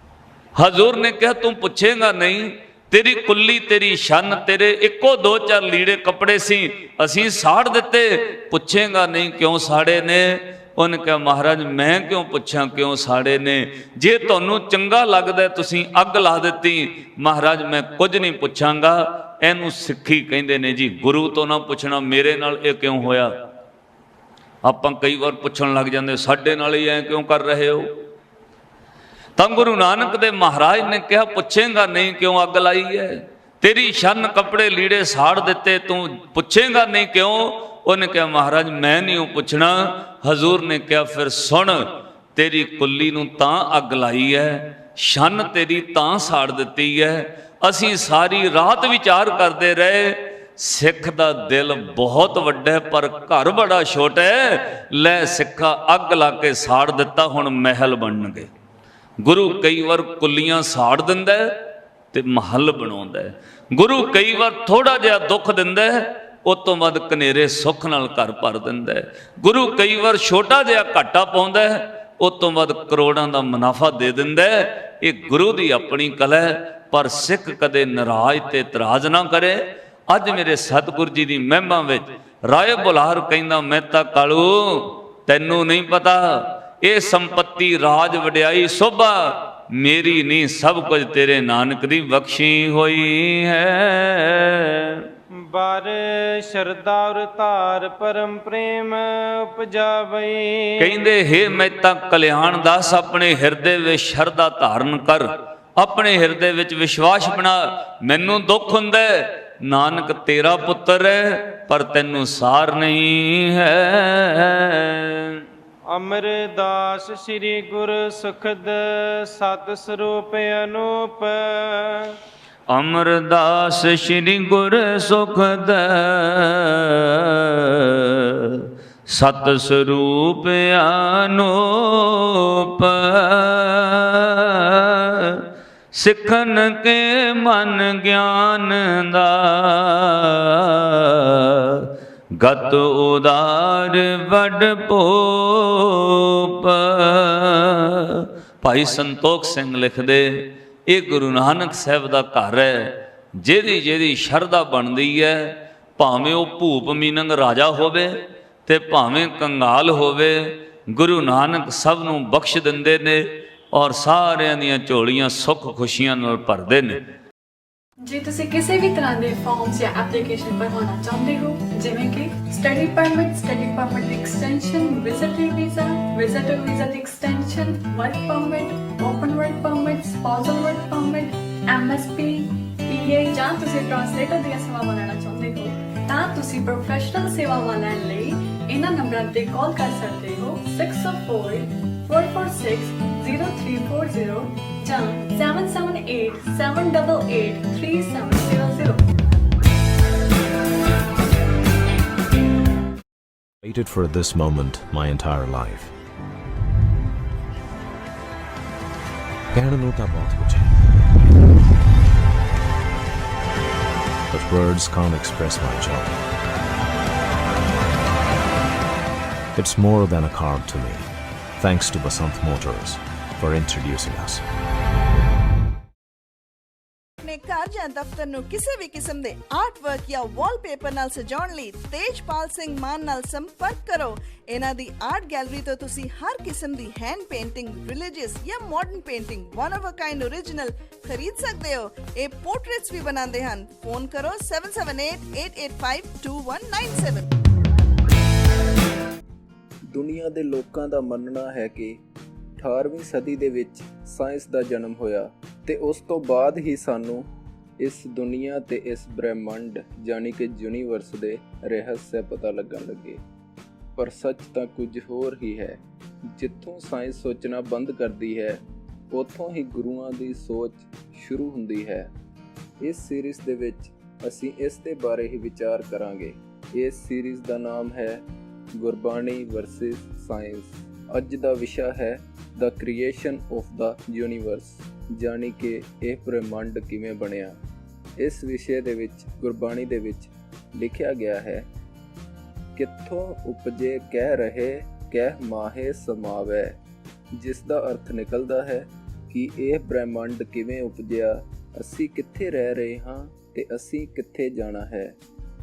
B: ਹਜ਼ੂਰ ਨੇ ਕਿਹਾ, ਤੂੰ ਪੁੱਛੇਗਾ ਨਹੀਂ, ਤੇਰੀ ਕੁੱਲੀ ਤੇਰੀ ਸ਼ਨ, ਤੇਰੇ ਇੱਕੋ ਦੋ ਚਾਰ ਲੀੜੇ ਕੱਪੜੇ ਸੀ, ਅਸੀਂ ਸਾੜ ਦਿੱਤੇ, ਪੁੱਛੇਗਾ ਨਹੀਂ ਕਿਉਂ ਸਾੜੇ ਨੇ? ਉਹਨੇ ਕਿਹਾ, ਮਹਾਰਾਜ ਮੈਂ ਕਿਉਂ ਪੁੱਛਾਂ ਕਿਉਂ ਸਾੜੇ ਨੇ? ਜੇ ਤੁਹਾਨੂੰ ਚੰਗਾ ਲੱਗਦਾ ਤੁਸੀਂ ਅੱਗ ਲਾ ਦਿੱਤੀ। ਮਹਾਰਾਜ ਮੈਂ ਕੁਝ ਨਹੀਂ ਪੁੱਛਾਂਗਾ। ਇਹਨੂੰ ਸਿੱਖੀ ਕਹਿੰਦੇ ਨੇ ਜੀ, ਗੁਰੂ ਤੋਂ ਨਾ ਪੁੱਛਣਾ ਮੇਰੇ ਨਾਲ ਇਹ ਕਿਉਂ ਹੋਇਆ। ਆਪਾਂ ਕਈ ਵਾਰ ਪੁੱਛਣ ਲੱਗ ਜਾਂਦੇ, ਸਾਡੇ ਨਾਲ ਹੀ ਐ ਕਿਉਂ ਕਰ ਰਹੇ ਹੋ? ਤਾਂ ਗੁਰੂ ਨਾਨਕ ਦੇ ਮਹਾਰਾਜ ਨੇ ਕਿਹਾ, ਪੁੱਛੇਗਾ ਨਹੀਂ ਕਿਉਂ ਅੱਗ ਲਾਈ ਹੈ? ਤੇਰੀ ਸ਼ਨ ਕੱਪੜੇ ਲੀੜੇ ਸਾੜ ਦਿੱਤੇ, ਤੂੰ ਪੁੱਛੇਗਾ ਨਹੀਂ ਕਿਉਂ? ਉਹਨੇ ਕਿਹਾ, ਮਹਾਰਾਜ ਮੈਂ ਨਹੀਂ ਉਹ ਪੁੱਛਣਾ। ਹਜ਼ੂਰ ਨੇ ਕਿਹਾ, ਫਿਰ ਸੁਣ, ਤੇਰੀ ਕੁੱਲੀ ਨੂੰ ਤਾਂ ਅੱਗ ਲਾਈ ਹੈ, ਸ਼ਨ ਤੇਰੀ ਤਾਂ ਸਾੜ ਦਿੱਤੀ ਹੈ। ਅਸੀਂ ਸਾਰੀ ਰਾਤ ਵਿਚਾਰ ਕਰਦੇ ਰਹੇ, ਸਿੱਖ ਦਾ ਦਿਲ ਬਹੁਤ ਵੱਡਾ ਹੈ ਪਰ ਘਰ ਬੜਾ ਛੋਟਾ ਹੈ। ਲੈ ਸਿੱਖਾ ਅੱਗ ਲਾ ਕੇ ਸਾੜ ਦਿੱਤਾ, ਹੁਣ ਮਹਿਲ ਬਣਨਗੇ। ਗੁਰੂ ਕਈ ਵਾਰ ਕੁੱਲੀਆਂ ਸਾੜ ਦਿੰਦਾ ਤੇ ਮਹੱਲ ਬਣਾਉਂਦਾ ਹੈ। ਗੁਰੂ ਕਈ ਵਾਰ ਥੋੜਾ ਜਿਹਾ ਦੁੱਖ ਦਿੰਦਾ, ਉਸ ਤੋਂ ਬਾਅਦ ਕਨੇਰੇ ਸੁੱਖ ਨਾਲ ਘਰ ਭਰ ਦਿੰਦਾ ਹੈ। ਗੁਰੂ ਕਈ ਵਾਰ ਛੋਟਾ ਜਿਹਾ ਘਾਟਾ ਪਾਉਂਦਾ, ਉਸ ਤੋਂ ਬਾਅਦ ਕਰੋੜਾਂ ਦਾ ਮੁਨਾਫਾ ਦੇ ਦਿੰਦਾ। ਇਹ ਗੁਰੂ ਦੀ ਆਪਣੀ ਕਲਾ ਹੈ। ਪਰ ਸਿੱਖ ਕਦੇ ਨਾਰਾਜ਼ ਤੇ ਇਤਰਾਜ਼ ਨਾ ਕਰੇ। ਅੱਜ ਮੇਰੇ ਸਤਿਗੁਰੂ ਜੀ ਦੀ ਮਹਿਮਾ ਵਿੱਚ ਰਾਏ ਬੁਲਾਰ ਕਹਿੰਦਾ, ਮੈਂ ਤਾਂ ਕਾਲੂ ਤੈਨੂੰ ਨਹੀਂ ਪਤਾ, ਇਹ ਸੰਪਤੀ ਰਾਜ ਵਡਿਆਈ ਸੋਭਾ ਮੇਰੀ ਨਹੀਂ, ਸਭ ਕੁਝ ਤੇਰੇ ਨਾਨਕ ਦੀ ਬਖਸ਼ੀ ਹੋਈ ਹੈ।
E: ਬਾਰ ਸ਼ਰਧਾ ਔਰ ਧਾਰ ਪਰਮ ਪ੍ਰੇਮ ਉਪਜਾਵਈ।
B: ਕਹਿੰਦੇ, ਹੇ ਮਹਿਤਾ ਕਲਿਆਣ ਦਾਸ, ਆਪਣੇ ਹਿਰਦੇ ਵਿੱਚ ਸ਼ਰਧਾ ਧਾਰਨ ਕਰ, ਆਪਣੇ ਹਿਰਦੇ ਵਿੱਚ ਵਿਸ਼ਵਾਸ ਬਣਾ। ਮੈਨੂੰ ਦੁੱਖ ਹੁੰਦਾ, ਨਾਨਕ ਤੇਰਾ ਪੁੱਤਰ ਹੈ ਪਰ ਤੈਨੂੰ ਸਾਰ ਨਹੀਂ ਹੈ।
E: ਅਮਰਦਾਸ ਸ੍ਰੀ ਗੁਰ ਸੁਖਦ ਸਤ ਸਰੂਪ ਅਨੂਪ।
B: ਅਮਰਦਾਸ ਸ੍ਰੀ ਗੁਰ ਸੁਖਦ ਸਤ ਸਰੂਪ ਅਨੂਪ। ਸਿੱਖਨ ਕੇ ਮਨ ਗਿਆਨ ਦਾ ਗਤ ਉਦਾਰ ਵੱਡ ਭੂਪ। ਭਾਈ ਸੰਤੋਖ ਸਿੰਘ ਲਿਖਦੇ, ਇਹ ਗੁਰੂ ਨਾਨਕ ਸਾਹਿਬ ਦਾ ਘਰ ਹੈ। ਜਿਹਦੀ ਜਿਹਦੀ ਸ਼ਰਧਾ ਬਣਦੀ ਹੈ, ਭਾਵੇਂ ਉਹ ਭੂਪ ਮੀਨੰਗ ਰਾਜਾ ਹੋਵੇ ਤੇ ਭਾਵੇਂ ਕੰਗਾਲ ਹੋਵੇ, ਗੁਰੂ ਨਾਨਕ ਸਭ ਨੂੰ ਬਖਸ਼ ਦਿੰਦੇ ਨੇ ਔਰ ਸਾਰਿਆਂ ਦੀਆਂ ਝੋਲੀਆਂ ਸੁੱਖ ਖੁਸ਼ੀਆਂ ਨਾਲ ਭਰਦੇ ਨੇ।
F: ਜੇ ਤੁਸੀਂ ਕਿਸੇ ਵੀ ਤਰ੍ਹਾਂ ਦੇ ਫਾਰਮਸ ਜਾਂ ਐਪਲੀਕੇਸ਼ਨ ਭਰਵਾਉਣਾ ਚਾਹੁੰਦੇ ਹੋ, ਜਿਵੇਂ ਕਿ ਸਟੱਡੀ ਪਰਮਿਟ ਦੀ ਐਕਸਟੈਂਸ਼ਨ, ਵਿਜ਼ਿਟਰ ਵੀਜ਼ਾ ਦੀ extension, work permit, open work permit, spousal work permit, MSP, PA ਜਾਂ ਤੁਸੀਂ ਟ੍ਰਾਂਸਲੇਟਰ ਦੀਆਂ ਸੇਵਾਵਾਂ ਲੈਣਾ ਚਾਹੁੰਦੇ ਹੋ, ਤਾਂ ਤੁਸੀਂ ਪ੍ਰੋਫੈਸ਼ਨਲ ਸੇਵਾਵਾਂ ਲੈਣ ਲਈ ਇਹਨਾਂ ਨੰਬਰਾਂ ਤੇ ਕਾਲ ਕਰ ਸਕਦੇ ਹੋ। 604-446-0340 ਜਾਂ 7787883700।
G: Waited for this moment my entire life. ਕਹਿਣ ਨੂੰ ਤਾਂ ਬਹੁਤ ਕੁਝ ਹੈ, but words can't express my joy. It's more than a card to me. Thanks to Basant Motors for introducing us.
D: ਆਪਣੇ ਘਰ ਜਾਂ ਦਫ਼ਤਰ ਨੂੰ ਕਿਸੇ ਵੀ ਕਿਸਮ ਦੇ ਆਰਟ ਵਰਕ ਜਾਂ ਵਾਲਪੇਪਰ ਨਾਲ ਸਜਾਉਣ ਲਈ ਤੇਜਪਾਲ ਸਿੰਘ ਮਾਨ ਨਾਲ ਸੰਪਰਕ ਕਰੋ। ਇਹਨਾਂ ਦੀ ਆਰਟ ਗੈਲਰੀ ਤੋਂ ਤੁਸੀਂ ਹਰ ਕਿਸਮ ਦੀ ਹੈਂਡ ਪੇਂਟਿੰਗ, ਰਿਲੀਜੀਅਸ ਜਾਂ modern painting, one of a kind original ਖਰੀਦ ਸਕਦੇ ਹੋ। ਇਹ ਪੋਰਟਰੇਟਸ ਵੀ ਬਣਾਉਂਦੇ ਹਨ। ਫੋਨ ਕਰੋ 7788852197।
H: ਦੁਨੀਆ ਦੇ ਲੋਕਾਂ ਦਾ ਮੰਨਣਾ ਹੈ ਕਿ 18ਵੀਂ ਸਦੀ ਦੇ ਵਿੱਚ ਸਾਇੰਸ ਦਾ ਜਨਮ ਹੋਇਆ ਤੇ ਉਸ ਤੋਂ ਬਾਅਦ ਹੀ ਸਾਨੂੰ ਇਸ ਦੁਨੀਆ ਤੇ ਇਸ ਬ੍ਰਹਿਮੰਡ ਯਾਨੀ ਕਿ ਯੂਨੀਵਰਸ ਦੇ ਰਹੱਸ ਪਤਾ ਲੱਗਣ ਲੱਗੇ। ਪਰ ਸੱਚ ਤਾਂ ਕੁਝ ਹੋਰ ਹੀ ਹੈ। ਜਿੱਥੋਂ ਸਾਇੰਸ ਸੋਚਣਾ ਬੰਦ ਕਰਦੀ ਹੈ, ਉੱਥੋਂ ਹੀ ਗੁਰੂਆਂ ਦੀ ਸੋਚ ਸ਼ੁਰੂ ਹੁੰਦੀ ਹੈ। ਇਸ ਸੀਰੀਜ਼ ਦੇ ਵਿੱਚ ਅਸੀਂ ਇਸ ਦੇ ਬਾਰੇ ਹੀ ਵਿਚਾਰ ਕਰਾਂਗੇ। ਇਸ ਸੀਰੀਜ਼ ਦਾ ਨਾਮ ਹੈ ਗੁਰਬਾਣੀ ਵਰਸਸ ਸਾਇੰਸ। ਅੱਜ ਦਾ ਵਿਸ਼ਾ ਹੈ ਦ ਕ੍ਰੀਏਸ਼ਨ ਆਫ ਦ ਯੂਨੀਵਰਸ, ਯਾਨੀ ਕਿ ਇਹ ਬ੍ਰਹਿਮੰਡ ਕਿਵੇਂ ਬਣਿਆ। ਇਸ ਵਿਸ਼ੇ ਦੇ ਵਿੱਚ ਗੁਰਬਾਣੀ ਦੇ ਵਿੱਚ ਲਿਖਿਆ ਗਿਆ ਹੈ, ਕਿੱਥੋਂ ਉਪਜੇ ਕਹਿ ਰਹੇ ਕਹਿ ਮਾਹੇ ਸਮਾਵੈ, ਜਿਸ ਦਾ ਅਰਥ ਨਿਕਲਦਾ ਹੈ ਕਿ ਇਹ ਬ੍ਰਹਿਮੰਡ ਕਿਵੇਂ ਉਪਜਿਆ, ਅਸੀਂ ਕਿੱਥੇ ਰਹਿ ਰਹੇ ਹਾਂ ਤੇ ਅਸੀਂ ਕਿੱਥੇ ਜਾਣਾ ਹੈ।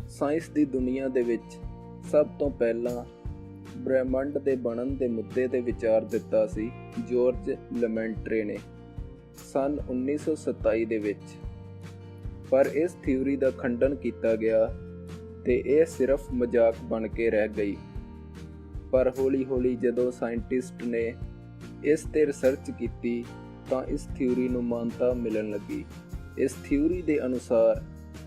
H: ਸਾਇੰਸ ਦੀ ਦੁਨੀਆ ਦੇ ਵਿੱਚ ਸਭ ਤੋਂ ਪਹਿਲਾਂ ਬ੍ਰਹਿਮੰਡ ਦੇ ਬਣਨ ਦੇ ਮੁੱਦੇ ਤੇ ਵਿਚਾਰ ਦਿੱਤਾ ਸੀ ਜੋਰਜ ਲੈਮੈਂਟਰੇ ਨੇ ਸੰਨ 1927 ਦੇ ਵਿੱਚ। ਪਰ ਇਸ ਥਿਊਰੀ ਦਾ ਖੰਡਨ ਕੀਤਾ ਗਿਆ ਤੇ ਇਹ ਸਿਰਫ ਮਜ਼ਾਕ ਬਣ ਕੇ ਰਹਿ ਗਈ। ਪਰ ਹੌਲੀ-ਹੌਲੀ ਜਦੋਂ ਸਾਇੰਟਿਸਟ ਨੇ ਇਸ ਤੇ ਰਿਸਰਚ ਕੀਤੀ ਤਾਂ ਇਸ ਥਿਊਰੀ ਨੂੰ ਮਾਨਤਾ ਮਿਲਣ ਲੱਗੀ। ਇਸ ਥਿਊਰੀ ਦੇ ਅਨੁਸਾਰ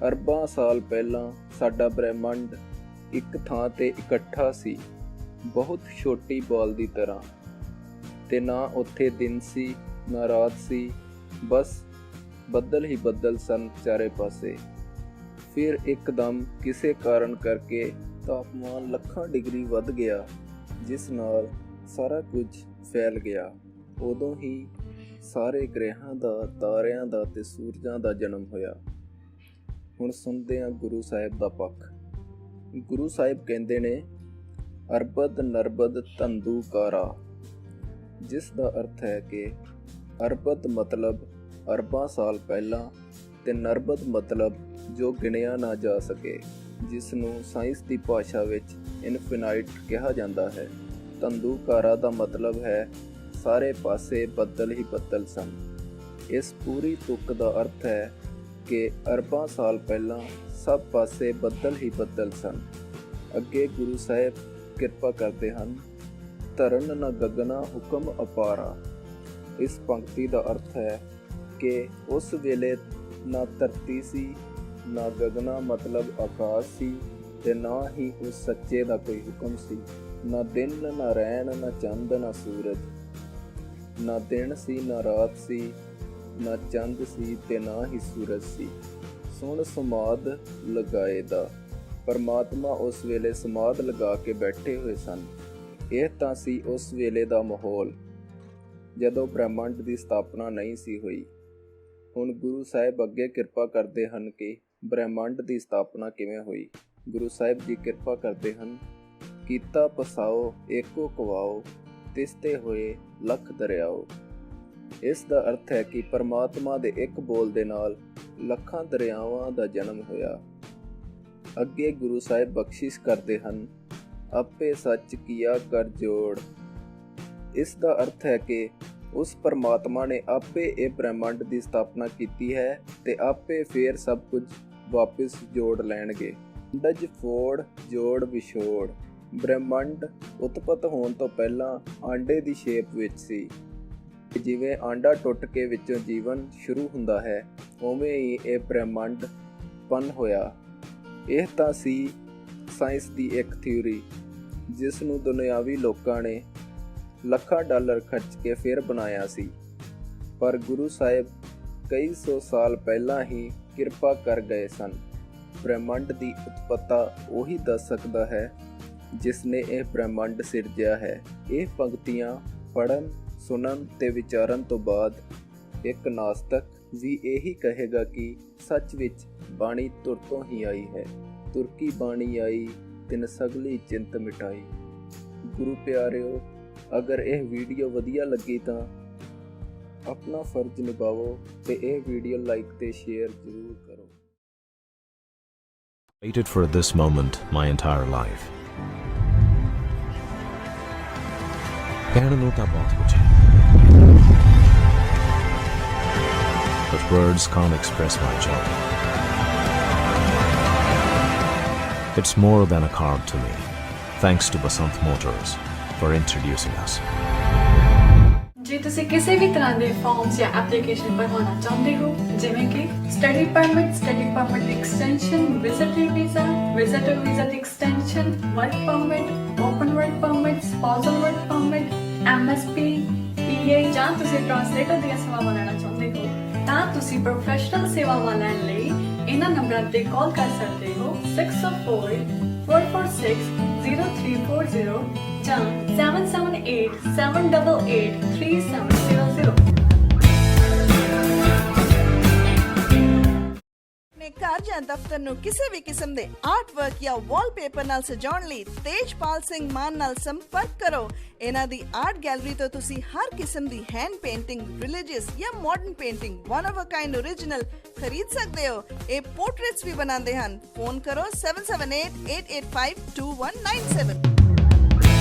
H: ਅਰਬਾਂ ਸਾਲ ਪਹਿਲਾਂ ਸਾਡਾ ਬ੍ਰਹਿਮੰਡ ਇੱਕ ਥਾਂ ਤੇ ਇਕੱਠਾ ਸੀ, ਬਹੁਤ ਛੋਟੀ ਬਾਲ ਦੀ ਤਰ੍ਹਾਂ, ਤੇ ਨਾ ਉੱਥੇ ਦਿਨ ਸੀ ਨਾ ਰਾਤ ਸੀ, ਬਸ ਬੱਦਲ ਹੀ ਬੱਦਲ ਸਨ ਚਾਰੇ ਪਾਸੇ। ਫਿਰ ਇੱਕਦਮ ਕਿਸੇ ਕਾਰਨ ਕਰਕੇ ਤਾਪਮਾਨ ਲੱਖਾਂ ਡਿਗਰੀ ਵੱਧ ਗਿਆ, ਜਿਸ ਨਾਲ ਸਾਰਾ ਕੁਝ ਫੈਲ ਗਿਆ। ਉਦੋਂ ਹੀ ਸਾਰੇ ਗ੍ਰਹਿਾਂ ਦਾ, ਤਾਰਿਆਂ ਦਾ ਤੇ ਸੂਰਜਾਂ ਦਾ ਜਨਮ ਹੋਇਆ। ਹੁਣ ਸੁਣਦੇ ਹਾਂ ਗੁਰੂ ਸਾਹਿਬ ਦਾ ਪੱਖ। ਗੁਰੂ ਸਾਹਿਬ ਕਹਿੰਦੇ ਨੇ, ਅਰਬਦ ਨਰਬਦ ਧੰਦੂਕਾਰਾ, ਜਿਸ ਦਾ ਅਰਥ ਹੈ ਕਿ ਅਰਬਦ ਮਤਲਬ ਅਰਬਾਂ ਸਾਲ ਪਹਿਲਾਂ ਤੇ ਨਰਬਦ ਮਤਲਬ ਜੋ ਗਿਣਿਆ ਨਾ ਜਾ ਸਕੇ, ਜਿਸ ਨੂੰ ਸਾਇੰਸ ਦੀ ਭਾਸ਼ਾ ਵਿੱਚ ਇਨਫਿਨਾਈਟ ਕਿਹਾ ਜਾਂਦਾ ਹੈ। ਧੰਦੂਕਾਰਾ ਦਾ ਮਤਲਬ ਹੈ ਸਾਰੇ ਪਾਸੇ ਬੱਦਲ ਹੀ ਬੱਦਲ ਸਨ। ਇਸ ਪੂਰੀ ਤੁਕ ਦਾ ਅਰਥ ਹੈ ਕਿ ਅਰਬਾਂ ਸਾਲ ਪਹਿਲਾਂ ਸਭ ਪਾਸੇ ਬੱਦਲ ਹੀ ਬੱਦਲ ਸਨ। ਅੱਗੇ ਗੁਰੂ ਸਾਹਿਬ ਕਿਰਪਾ ਕਰਦੇ ਹਨ, ਧਰਨ ਨ ਗਗਨਾ ਹੁਕਮ ਅਪਾਰਾ। ਇਸ ਪੰਕਤੀ ਦਾ ਅਰਥ ਹੈ ਕਿ ਉਸ ਵੇਲੇ ਨਾ ਧਰਤੀ ਸੀ, ਨਾ ਗਗਨਾ ਮਤਲਬ ਆਕਾਸ਼ ਸੀ, ਤੇ ਨਾ ਹੀ ਉਸ ਸੱਚੇ ਦਾ ਕੋਈ ਹੁਕਮ ਸੀ। ਨਾ ਦਿਨ ਨਾ ਰੈਣ, ਨਾ ਚੰਦ ਨਾ ਸੂਰਜ, ਨਾ ਦਿਨ ਸੀ ਨਾ ਰਾਤ ਸੀ, ਨਾ ਚੰਦ ਸੀ ਤੇ ਨਾ ਹੀ ਸੂਰਜ ਸੀ। ਸੁਣ ਸਮਾਧ ਲਗਾਏ ਦਾ, ਪਰਮਾਤਮਾ ਉਸ ਵੇਲੇ ਸਮਾਧ ਲਗਾ ਕੇ ਬੈਠੇ ਹੋਏ ਸਨ। ਇਹ ਤਾਂ ਸੀ ਉਸ ਵੇਲੇ ਦਾ ਮਾਹੌਲ, ਜਦੋਂ ਬ੍ਰਹਿਮੰਡ ਦੀ ਸਥਾਪਨਾ ਨਹੀਂ ਸੀ ਹੋਈ। ਹੁਣ ਗੁਰੂ ਸਾਹਿਬ ਅੱਗੇ ਕਿਰਪਾ ਕਰਦੇ ਹਨ ਕਿ ਬ੍ਰਹਿਮੰਡ ਦੀ ਸਥਾਪਨਾ ਕਿਵੇਂ ਹੋਈ। ਗੁਰੂ ਸਾਹਿਬ ਜੀ ਕਿਰਪਾ ਕਰਦੇ ਹਨ, ਕੀਤਾ ਪਸਾਓ ਏਕੋ ਕਵਾਓ, ਤਿਸ ਤੇ ਹੋਏ ਲੱਖ ਦਰਿਆਓ। ਇਸ ਦਾ ਅਰਥ ਹੈ ਕਿ ਪਰਮਾਤਮਾ ਦੇ ਇੱਕ ਬੋਲ ਦੇ ਨਾਲ ਲੱਖਾਂ ਦਰਿਆਵਾਂ ਦਾ ਜਨਮ ਹੋਇਆ। ਅੱਗੇ ਗੁਰੂ ਸਾਹਿਬ ਬਖਸ਼ਿਸ਼ ਕਰਦੇ ਹਨ, ਆਪੇ ਸੱਚ ਕੀਆ ਕਰ ਜੋੜ। ਇਸ ਦਾ ਅਰਥ ਹੈ ਕਿ ਉਸ ਪਰਮਾਤਮਾ ਨੇ ਆਪੇ ਇਹ ਬ੍ਰਹਿਮੰਡ ਦੀ ਸਥਾਪਨਾ ਕੀਤੀ ਹੈ ਤੇ ਆਪੇ ਫੇਰ ਸਭ ਕੁਝ ਵਾਪਿਸ ਜੋੜ ਲੈਣਗੇ। ਡਜ ਫੋੜ ਜੋੜ ਵਿਛੋੜ। ਬ੍ਰਹਿਮੰਡ ਉਤਪਤ ਹੋਣ ਤੋਂ ਪਹਿਲਾਂ ਆਂਡੇ ਦੀ ਸ਼ੇਪ ਵਿੱਚ ਸੀ। ਜਿਵੇਂ ਆਂਡਾ ਟੁੱਟ ਕੇ ਵਿੱਚੋਂ ਜੀਵਨ ਸ਼ੁਰੂ ਹੁੰਦਾ ਹੈ, ਉਵੇਂ ਹੀ ਇਹ ਬ੍ਰਹਿਮੰਡ ਪਨ ਹੋਇਆ। ਇਹ ਤਾਂ ਸੀ ਸਾਇੰਸ ਦੀ ਇੱਕ ਥਿਊਰੀ, ਜਿਸ ਨੂੰ ਦੁਨਿਆਵੀ ਲੋਕਾਂ ਨੇ ਲੱਖਾਂ ਡਾਲਰ ਖਰਚ ਕੇ ਫਿਰ ਬਣਾਇਆ ਸੀ। ਪਰ ਗੁਰੂ ਸਾਹਿਬ ਕਈ ਸੌ ਸਾਲ ਪਹਿਲਾਂ ਹੀ ਕਿਰਪਾ ਕਰ ਗਏ ਸਨ। ਬ੍ਰਹਿਮੰਡ ਦੀ ਉਤਪੱਤਾ ਉਹੀ ਦੱਸ ਸਕਦਾ ਹੈ ਜਿਸ ਨੇ ਇਹ ਬ੍ਰਹਿਮੰਡ ਸਿਰਜਿਆ ਹੈ। ਇਹ ਪੰਕਤੀਆਂ ਪੜ੍ਹਨ, ਸੁਣਨ ਤੇ ਵਿਚਾਰਨ ਤੋਂ ਬਾਅਦ ਇੱਕ ਨਾਸਤਕ ਵੀ ਇਹੀ ਕਹੇਗਾ ਕਿ ਸੱਚ ਵਿੱਚ ਬਾਣੀ ਤੁਰ ਤੋਂ ਹੀ ਆਈ ਹੈ। ਤੁਰ ਕੀ ਬਾਣੀ ਆਈ, ਤਿਨ ਸਗਲੀ ਚਿੰਤ ਮਿਟਾਈ। ਗੁਰੂ ਪਿਆਰਿਓ, ਅਗਰ ਇਹ ਵੀਡੀਓ ਵਧੀਆ ਲੱਗੀ ਤਾਂ ਆਪਣਾ ਫਰਜ਼ ਨਿਭਾਵੋ ਤੇ ਇਹ ਵੀਡੀਓ ਲਾਈਕ ਤੇ ਸ਼ੇਅਰ ਜ਼ਰੂਰ ਕਰੋ।
G: Waited for this moment my entire life. ਕਹਿਣ ਨੂੰ ਤਾਂ ਬਹੁਤ ਕੁਝ ਹੈ, but words can't express my joy. It's more than a card to me. Thanks to Basant Motors for introducing us.
F: ਜੇ ਤੁਸੀਂ ਕਿਸੇ ਵੀ ਤਰ੍ਹਾਂ ਦੇ ਫਾਰਮਸ ਜਾਂ ਐਪਲੀਕੇਸ਼ਨ ਭਰਵਾਉਣਾ ਚਾਹੁੰਦੇ ਹੋ, ਜਿਵੇਂ ਕਿ ਸਟੱਡੀ ਪਰਮਿਟ ਦੀ ਐਕਸਟੈਂਸ਼ਨ, ਵਿਜ਼ਿਟਰ ਵੀਜ਼ਾ ਦੀ extension, work permit, open work permit, spousal work permit, MSP, PA ਜਾਂ ਤੁਸੀਂ ਟ੍ਰਾਂਸਲੇਟਰ ਦੀਆਂ ਸੇਵਾਵਾਂ ਲੈਣਾ ਚਾਹੁੰਦੇ ਹੋ, ਤਾਂ ਤੁਸੀਂ ਪ੍ਰੋਫੈਸ਼ਨਲ ਸੇਵਾਵਾਂ ਲੈਣ ਲਈ ਇਹਨਾਂ ਨੰਬਰਾਂ ਤੇ ਕਾਲ ਕਰ ਸਕਦੇ ਹੋ 604-446-0340 ਜਾਂ 7787883700।
D: ਆਪਣੇ ਘਰ ਜਾਂ ਦਫ਼ਤਰ ਨੂੰ ਕਿਸੇ ਵੀ ਕਿਸਮ ਦੇ ਆਰਟ ਵਰਕ ਜਾਂ ਵਾਲਪੇਪਰ ਨਾਲ ਸਜਾਉਣ ਲਈ ਤੇਜਪਾਲ ਸਿੰਘ ਮਾਨ ਨਾਲ ਸੰਪਰਕ ਕਰੋ। ਇਹਨਾਂ ਦੀ ਆਰਟ ਗੈਲਰੀ ਤੋਂ ਤੁਸੀਂ ਹਰ ਕਿਸਮ ਦੀ ਹੈਂਡ ਪੇਂਟਿੰਗ, ਰਿਲੀਜੀਅਸ ਜਾਂ modern painting, one of a kind original ਖਰੀਦ ਸਕਦੇ ਹੋ। ਇਹ ਪੋਰਟਰੇਟਸ ਵੀ ਬਣਾਉਂਦੇ ਹਨ। ਫੋਨ ਕਰੋ 7788852197।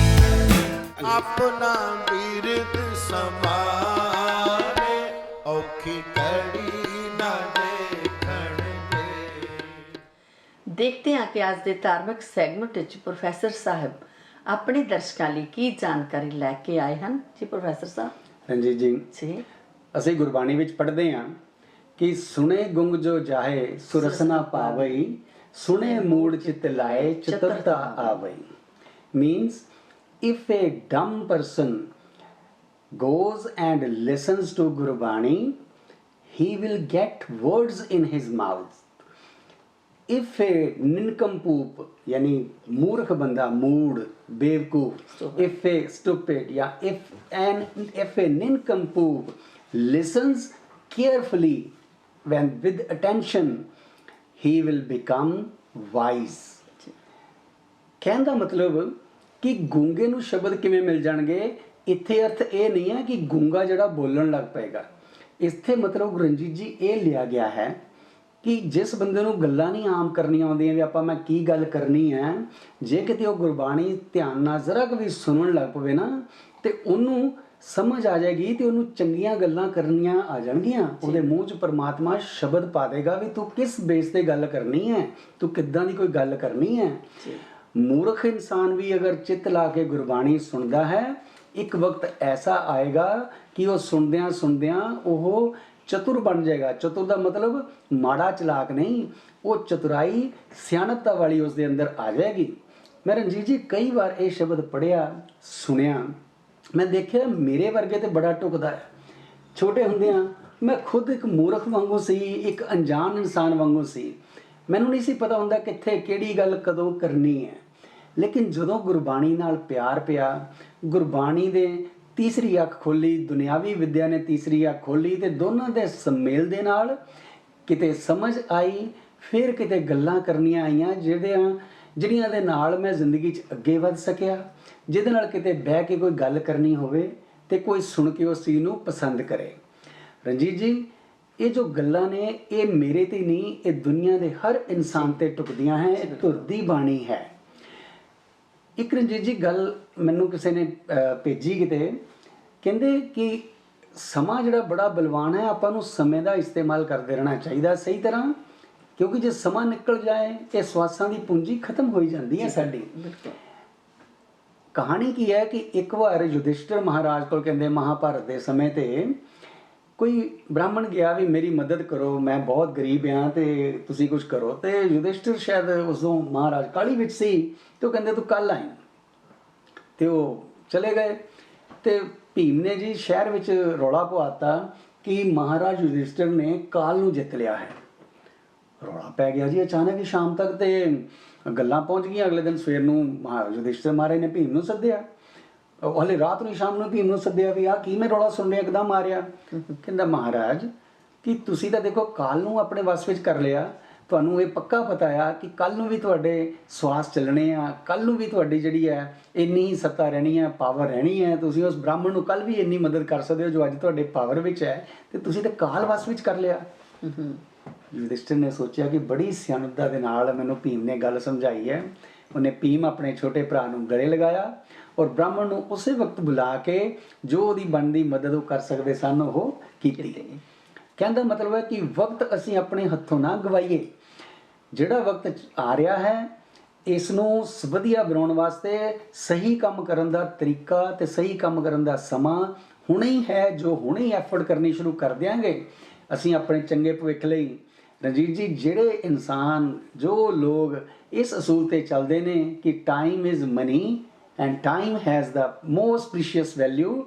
I: ਆਪਣਾ ਬਿਰਦ ਸਮਾਰੇ, ਔਖੀ ਕੜੀ ਨਾ ਦੇਖਣ ਦੇ।
A: ਦੇਖਦੇ ਹਾਂ ਕਿ ਅੱਜ ਦੇ ਧਾਰਮਿਕ ਸੈਗਮੈਂਟ ਵਿੱਚ ਪ੍ਰੋਫੈਸਰ ਸਾਹਿਬ ਆਪਣੇ ਦਰਸ਼ਕਾਂ ਲਈ ਕੀ ਜਾਣਕਾਰੀ ਲੈ ਕੇ ਆਏ ਹਨ। ਜੀ ਪ੍ਰੋਫੈਸਰ ਸਾਹਿਬ।
J: ਰਣਜੀਤ ਜੀ, ਅਸੀਂ ਗੁਰਬਾਣੀ ਵਿੱਚ ਪੜ੍ਹਦੇ ਹਾਂ ਕਿ ਸੁਣੇ ਗੁੰਗ ਜੋ ਜਾਹੇ ਸੁਰਸਨਾ ਪਾਵਈ, ਸੁਣੇ ਮੂੜ ਚਿਤ ਲਾਏ ਚਤੁਰਤਾ ਆਵਈ। Means if a dumb person goes and listens to Gurbani, he will get words in his mouth. If a nincompoop, yani मूर्ख बंदा, मूड, बेवकूफ, if a stupid, या if a nincompoop listens carefully when with attention, he will become wise. ਕਹਿਣ ਦਾ ਮਤਲਬ ਕਿ ਗੂੰਗੇ ਨੂੰ ਸ਼ਬਦ ਕਿਵੇਂ ਮਿਲ ਜਾਣਗੇ, ਇੱਥੇ ਅਰਥ ਇਹ ਨਹੀਂ ਹੈ ਕਿ ਗੂੰਗਾ ਜਿਹੜਾ ਬੋਲਣ ਲੱਗ ਪਏਗਾ। ਇੱਥੇ ਮਤਲਬ ਰਣਜੀਤ ਜੀ ਇਹ ਲਿਆ ਗਿਆ ਹੈ ਕਿ ਜਿਸ ਬੰਦੇ ਨੂੰ ਗੱਲਾਂ ਨਹੀਂ ਆਮ ਕਰਨੀਆਂ ਆਉਂਦੀਆਂ ਵੀ ਆਪਾਂ ਮੈਂ ਕੀ ਗੱਲ ਕਰਨੀ ਹੈ, ਜੇ ਕਿਤੇ ਉਹ ਗੁਰਬਾਣੀ ਧਿਆਨ ਨਾਲ ਜ਼ਰਾ ਕੁ ਵੀ ਸੁਣਨ ਲੱਗ ਪਵੇ ਨਾ, ਤੇ ਉਹਨੂੰ ਸਮਝ ਆ ਜਾਏਗੀ ਤੇ ਉਹਨੂੰ ਚੰਗੀਆਂ ਗੱਲਾਂ ਕਰਨੀਆਂ ਆ ਜਾਣਗੀਆਂ। ਉਹਦੇ ਮੂੰਹ 'ਚ ਪਰਮਾਤਮਾ ਸ਼ਬਦ ਪਾ ਦੇਗਾ ਵੀ ਤੂੰ ਕਿਸ ਬੇਸ ਤੇ ਗੱਲ ਕਰਨੀ ਹੈ, ਤੂੰ ਕਿੱਦਾਂ ਦੀ ਕੋਈ ਗੱਲ ਕਰਨੀ ਹੈ। ਮੂਰਖ ਇਨਸਾਨ ਵੀ ਅਗਰ ਚਿੱਤ ਲਾ ਕੇ ਗੁਰਬਾਣੀ ਸੁਣਦਾ ਹੈ, ਇੱਕ ਵਕਤ ਐਸਾ ਆਏਗਾ ਕਿ ਉਹ ਸੁਣਦਿਆਂ ਸੁਣਦਿਆਂ ਉਹ ਚਤੁਰ ਬਣ ਜਾਏਗਾ। ਚਤੁਰ ਦਾ ਮਤਲਬ ਮਾੜਾ ਚਲਾਕ ਨਹੀਂ, ਉਹ ਚਤੁਰਾਈ ਸਿਆਣਪਤਾ ਵਾਲੀ ਉਸ ਦੇ ਅੰਦਰ ਆ ਜਾਏਗੀ। ਮੈਂ ਰਣਜੀਤ ਜੀ ਕਈ ਵਾਰ ਇਹ ਸ਼ਬਦ ਪੜ੍ਹਿਆ, ਸੁਣਿਆ, ਮੈਂ ਦੇਖਿਆ ਮੇਰੇ ਵਰਗੇ ਤੇ ਬੜਾ ਟੁਕਦਾ ਹੈ। ਛੋਟੇ ਹੁੰਦਿਆਂ ਮੈਂ ਖੁਦ ਇੱਕ ਮੂਰਖ ਵਾਂਗੂ ਸੀ, ਇੱਕ ਅਣਜਾਣ ਇਨਸਾਨ ਵਾਂਗੂ ਸੀ। ਮੈਨੂੰ ਨਹੀਂ ਸੀ ਪਤਾ ਹੁੰਦਾ ਕਿੱਥੇ ਕਿਹੜੀ ਗੱਲ ਕਦੋਂ ਕਰਨੀ ਹੈ। ਲੇਕਿਨ ਜਦੋਂ ਗੁਰਬਾਣੀ ਨਾਲ ਪਿਆਰ ਪਿਆ, ਗੁਰਬਾਣੀ ਦੇ ਤੀਸਰੀ ਅੱਖ ਖੋਲ੍ਹੀ, ਦੁਨਿਆਵੀ ਵਿੱਦਿਆ ਨੇ ਤੀਸਰੀ ਅੱਖ ਖੋਲ੍ਹੀ, ਤੇ ਦੋਨਾਂ ਦੇ ਸੁਮੇਲ ਦੇ ਨਾਲ ਕਿਤੇ ਸਮਝ ਆਈ, ਫਿਰ ਕਿਤੇ ਗੱਲਾਂ ਕਰਨੀਆਂ ਆਈਆਂ ਜਿਹੜੀਆਂ ਦੇ ਨਾਲ ਮੈਂ ਜ਼ਿੰਦਗੀ 'ਚ ਅੱਗੇ ਵੱਧ ਸਕਿਆ, ਜਿਹਦੇ ਨਾਲ ਕਿਤੇ ਬਹਿ ਕੇ ਕੋਈ ਗੱਲ ਕਰਨੀ ਹੋਵੇ ਤੇ ਕੋਈ ਸੁਣ ਕੇ ਉਸ ਚੀਜ਼ ਨੂੰ ਪਸੰਦ ਕਰੇ। ਰਣਜੀਤ ਜੀ, ਇਹ ਜੋ ਗੱਲਾਂ ਨੇ ਇਹ ਮੇਰੇ ਤੇ ਨਹੀਂ, ਇਹ ਦੁਨੀਆ ਦੇ ਹਰ ਇਨਸਾਨ ਤੇ ਟੁਕਦੀਆਂ ਹੈ। ਇਹ ਧੁਰ ਦੀ ਬਾਣੀ ਹੈ। ਇੱਕ ਰਣਜੀਤ ਜੀ ਗੱਲ ਮੈਨੂੰ ਕਿਸੇ ਨੇ ਭੇਜੀ ਕਿਤੇ, ਕਹਿੰਦੇ ਕਿ ਸਮਾਂ ਜਿਹੜਾ ਬੜਾ ਬਲਵਾਨ ਹੈ, ਆਪਾਂ ਨੂੰ ਸਮੇਂ ਦਾ ਇਸਤੇਮਾਲ ਕਰਦੇ ਰਹਿਣਾ ਚਾਹੀਦਾ ਸਹੀ ਤਰ੍ਹਾਂ, ਕਿਉਂਕਿ ਜੇ ਸਮਾਂ ਨਿਕਲ ਜਾਏ ਇਹ ਸਵਾਸਾਂ ਦੀ ਪੂੰਜੀ ਖਤਮ ਹੋਈ ਜਾਂਦੀ ਹੈ ਸਾਡੀ। ਕਹਾਣੀ ਕੀ ਹੈ ਕਿ ਇੱਕ ਵਾਰ ਯੁਧਿਸ਼ਟਰ ਮਹਾਰਾਜ ਕੋਲ, ਕਹਿੰਦੇ ਮਹਾਭਾਰਤ ਦੇ ਸਮੇਂ ਤੇ ਕੋਈ ਬ੍ਰਾਹਮਣ ਗਿਆ ਵੀ ਮੇਰੀ ਮਦਦ ਕਰੋ, ਮੈਂ ਬਹੁਤ ਗਰੀਬ ਹਾਂ ਤੇ ਤੁਸੀਂ ਕੁਝ ਕਰੋ। ਤੇ ਯੁਧਿਸ਼ਟਰ ਸ਼ਾਇਦ ਉਦੋਂ ਮਹਾਰਾਜ ਕਾਹਲੀ ਵਿੱਚ ਸੀ, ਤੇ ਉਹ ਕਹਿੰਦੇ ਤੂੰ ਕੱਲ ਆਈ। ਤੇ ਉਹ ਚਲੇ ਗਏ ਤੇ ਭੀਮ ਨੇ ਜੀ ਸ਼ਹਿਰ ਵਿੱਚ ਰੌਲਾ ਪਵਾਤਾ ਕਿ ਮਹਾਰਾਜ ਯੁਧਿਸ਼ਟਰ ਨੇ ਕਾਲ ਨੂੰ ਜਿੱਤ ਲਿਆ ਹੈ। ਰੌਲਾ ਪੈ ਗਿਆ ਜੀ ਅਚਾਨਕ ਹੀ ਸ਼ਾਮ ਤੱਕ, ਤੇ ਗੱਲਾਂ ਪਹੁੰਚ ਗਈਆਂ। ਅਗਲੇ ਦਿਨ ਸਵੇਰ ਨੂੰ ਯੁਧਿਸ਼ਟਰ ਮਹਾਰਾਜ ਨੇ ਭੀਮ ਨੂੰ ਸੱਦਿਆ, ਹਲੇ ਰਾਤ ਨੂੰ ਸ਼ਾਮ ਨੂੰ ਭੀਮ ਨੂੰ ਸੱਦਿਆ ਵੀ ਆਹ ਕੀ ਮੈਂ ਰੌਲਾ ਸੁਣ ਰਿਹਾ ਇੱਕਦਮ ਆ ਰਿਹਾ। ਕਹਿੰਦਾ ਮਹਾਰਾਜ ਕਿ ਤੁਸੀਂ ਤਾਂ ਦੇਖੋ ਕਾਲ ਨੂੰ ਆਪਣੇ ਵਸ ਵਿੱਚ ਕਰ ਲਿਆ, ਤੁਹਾਨੂੰ ਇਹ ਪੱਕਾ ਪਤਾ ਆ ਕਿ ਕੱਲ ਨੂੰ ਵੀ ਤੁਹਾਡੇ ਸਵਾਸ ਚੱਲਣੇ ਆ, ਕੱਲ ਨੂੰ ਵੀ ਤੁਹਾਡੀ ਜਿਹੜੀ ਹੈ ਇੰਨੀ ਹੀ ਸੱਤਾ ਰਹਿਣੀ ਹੈ, ਪਾਵਰ ਰਹਿਣੀ ਹੈ। ਤੁਸੀਂ ਉਸ ਬ੍ਰਾਹਮਣ ਨੂੰ ਕੱਲ ਵੀ ਇੰਨੀ ਮਦਦ ਕਰ ਸਕਦੇ ਹੋ ਜੋ ਅੱਜ ਤੁਹਾਡੇ ਪਾਵਰ ਵਿੱਚ ਹੈ, ਤੇ ਤੁਸੀਂ ਤਾਂ ਕਾਲ ਵਸ ਵਿੱਚ ਕਰ ਲਿਆ। ਯੁਧਿਸ਼ਠਿਰ ਨੇ ਸੋਚਿਆ ਕਿ ਬੜੀ ਸਿਆਣਪਤਾ ਦੇ ਨਾਲ ਮੈਨੂੰ ਭੀਮ ਨੇ ਗੱਲ ਸਮਝਾਈ ਹੈ। ਉਹਨੇ ਭੀਮ ਆਪਣੇ ਛੋਟੇ ਭਰਾ ਨੂੰ ਗਲੇ ਲਗਾਇਆ ਔਰ ਬ੍ਰਾਹਮਣ ਨੂੰ ਉਸੇ ਵਕਤ ਬੁਲਾ ਕੇ ਜੋ ਉਹਦੀ ਬਣਦੀ ਮਦਦ ਉਹ ਕਰ ਸਕਦੇ ਸਨ ਉਹ ਕੀਤੀ। ਕਹਿਣ ਦਾ ਮਤਲਬ ਹੈ ਕਿ ਵਕਤ ਅਸੀਂ ਆਪਣੇ ਹੱਥੋਂ ਨਾ ਗਵਾਈਏ। ਜਿਹੜਾ ਵਕਤ ਆ ਰਿਹਾ ਹੈ ਇਸ ਨੂੰ ਵਧੀਆ ਬਣਾਉਣ ਵਾਸਤੇ ਸਹੀ ਕੰਮ ਕਰਨ ਦਾ ਤਰੀਕਾ ਤੇ ਸਹੀ ਕੰਮ ਕਰਨ ਦਾ ਸਮਾਂ ਹੁਣੇ ਹੀ ਹੈ। ਜੋ ਹੁਣੇ ਹੀ ਐਫਰਟ ਕਰਨੀ ਸ਼ੁਰੂ ਕਰ ਦਿਆਂਗੇ ਅਸੀਂ ਆਪਣੇ ਚੰਗੇ ਭਵਿੱਖ ਲਈ। ਰਣਜੀਤ ਜੀ, ਜਿਹੜੇ ਇਨਸਾਨ ਜੋ ਲੋਕ ਇਸ ਅਸੂਲ ਤੇ ਚੱਲਦੇ ਨੇ ਕਿ time is money and time has the most precious value,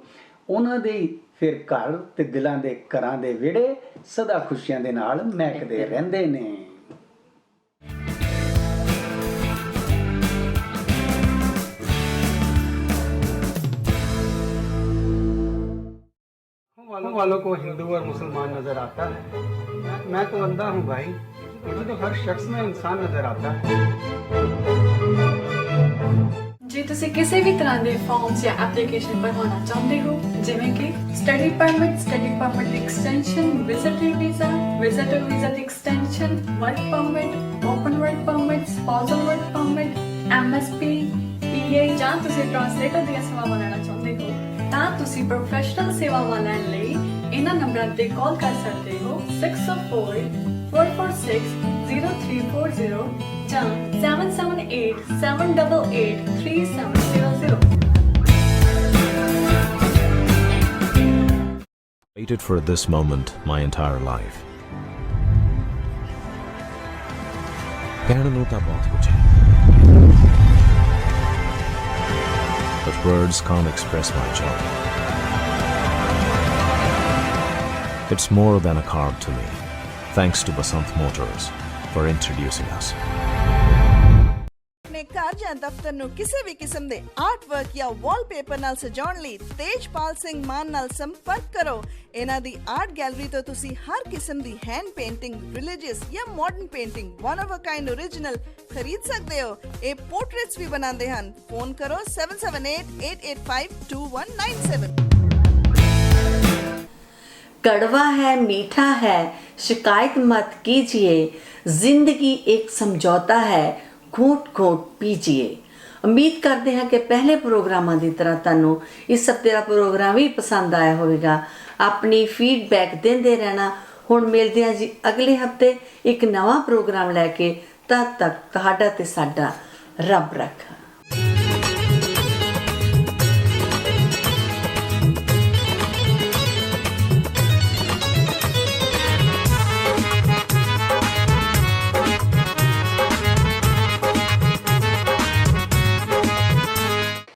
J: ਉਹਨਾਂ ਦੇ ਫਿਰ ਘਰ ਤੇ ਦਿਲਾਂ ਦੇ ਘਰਾਂ ਦੇ ਵਿਹੜੇ ਸਦਾ ਖੁਸ਼ੀਆਂ ਦੇ ਨਾਲ ਮਹਿਕਦੇ ਰਹਿੰਦੇ ਨੇ। वालों को हिंदू और मुसलमान नजर आता है, मैं तो अंधा हूँ भाई, मुझे तो हर शख्स में इंसान नजर आता है।
F: ਜੇ ਤੁਸੀਂ ਕਿਸੇ ਵੀ ਤਰ੍ਹਾਂ ਦੇ ਫਾਰਮਸ ਜਾਂ ਐਪਲੀਕੇਸ਼ਨ ਭਰਵਾਉਣਾ ਚਾਹੁੰਦੇ ਹੋ, ਜਿਵੇਂ ਕਿ ਸਟੱਡੀ ਪਰਮਿਟ ਦੀ ਐਕਸਟੈਂਸ਼ਨ, ਵਿਜ਼ਿਟਰ ਵੀਜ਼ਾ ਦੀ extension, work permit, open work permit, spousal work permit, MSP, PA ਜਾਂ ਤੁਸੀਂ ਟ੍ਰਾਂਸਲੇਟਰ ਦੀਆਂ ਸੇਵਾਵਾਂ ਲੈਣਾ ਚਾਹੁੰਦੇ ਹੋ, ਤਾਂ ਤੁਸੀਂ ਪ੍ਰੋਫੈਸ਼ਨਲ ਸੇਵਾਵਾਂ ਲੈਣ ਲਈ ਇਹਨਾਂ ਨੰਬਰਾਂ ਤੇ ਕਾਲ ਕਰ ਸਕਦੇ ਹੋ 604-446-0340 ਜਾਂ 7787883700।
G: Waited for this moment my entire life. ਕਹਿਣ ਨੂੰ ਤਾਂ ਬਹੁਤ ਕੁਝ ਹੈ, but words can't express my joy. It's more than a card to me. Thanks to Basant Motors for introducing us.
D: ਆਪਣੇ ਘਰ ਜਾਂ ਦਫ਼ਤਰ ਨੂੰ ਕਿਸੇ ਵੀ ਕਿਸਮ ਦੇ ਆਰਟ ਵਰਕ ਜਾਂ ਵਾਲਪੇਪਰ ਨਾਲ ਸਜਾਉਣ ਲਈ ਤੇਜਪਾਲ ਸਿੰਘ ਮਾਨ ਨਾਲ ਸੰਪਰਕ ਕਰੋ। ਇਹਨਾਂ ਦੀ ਆਰਟ ਗੈਲਰੀ ਤੋਂ ਤੁਸੀਂ ਹਰ ਕਿਸਮ ਦੀ ਹੈਂਡ ਪੇਂਟਿੰਗ, ਰਿਲੀਜੀਅਸ ਜਾਂ modern painting, one of a kind original ਖਰੀਦ ਸਕਦੇ ਹੋ। ਇਹ ਪੋਰਟਰੇਟਸ ਵੀ ਬਣਾਉਂਦੇ ਹਨ। ਫੋਨ ਕਰੋ 7788852197।
A: कड़वा है मीठा है शिकायत मत कीजिए, जिंदगी एक समझौता है घूंट घूंट पीजिए। उम्मीद करते हैं कि पहले प्रोग्रामां की तरह तुहानू इस हफ्ते का प्रोग्राम भी पसंद आया होगा। अपनी फीडबैक देंदे रहना। हुण मिलदे हां जी अगले हफ्ते एक नवा प्रोग्राम लैके। तद तक तुहाडा ते साडा रब रखा।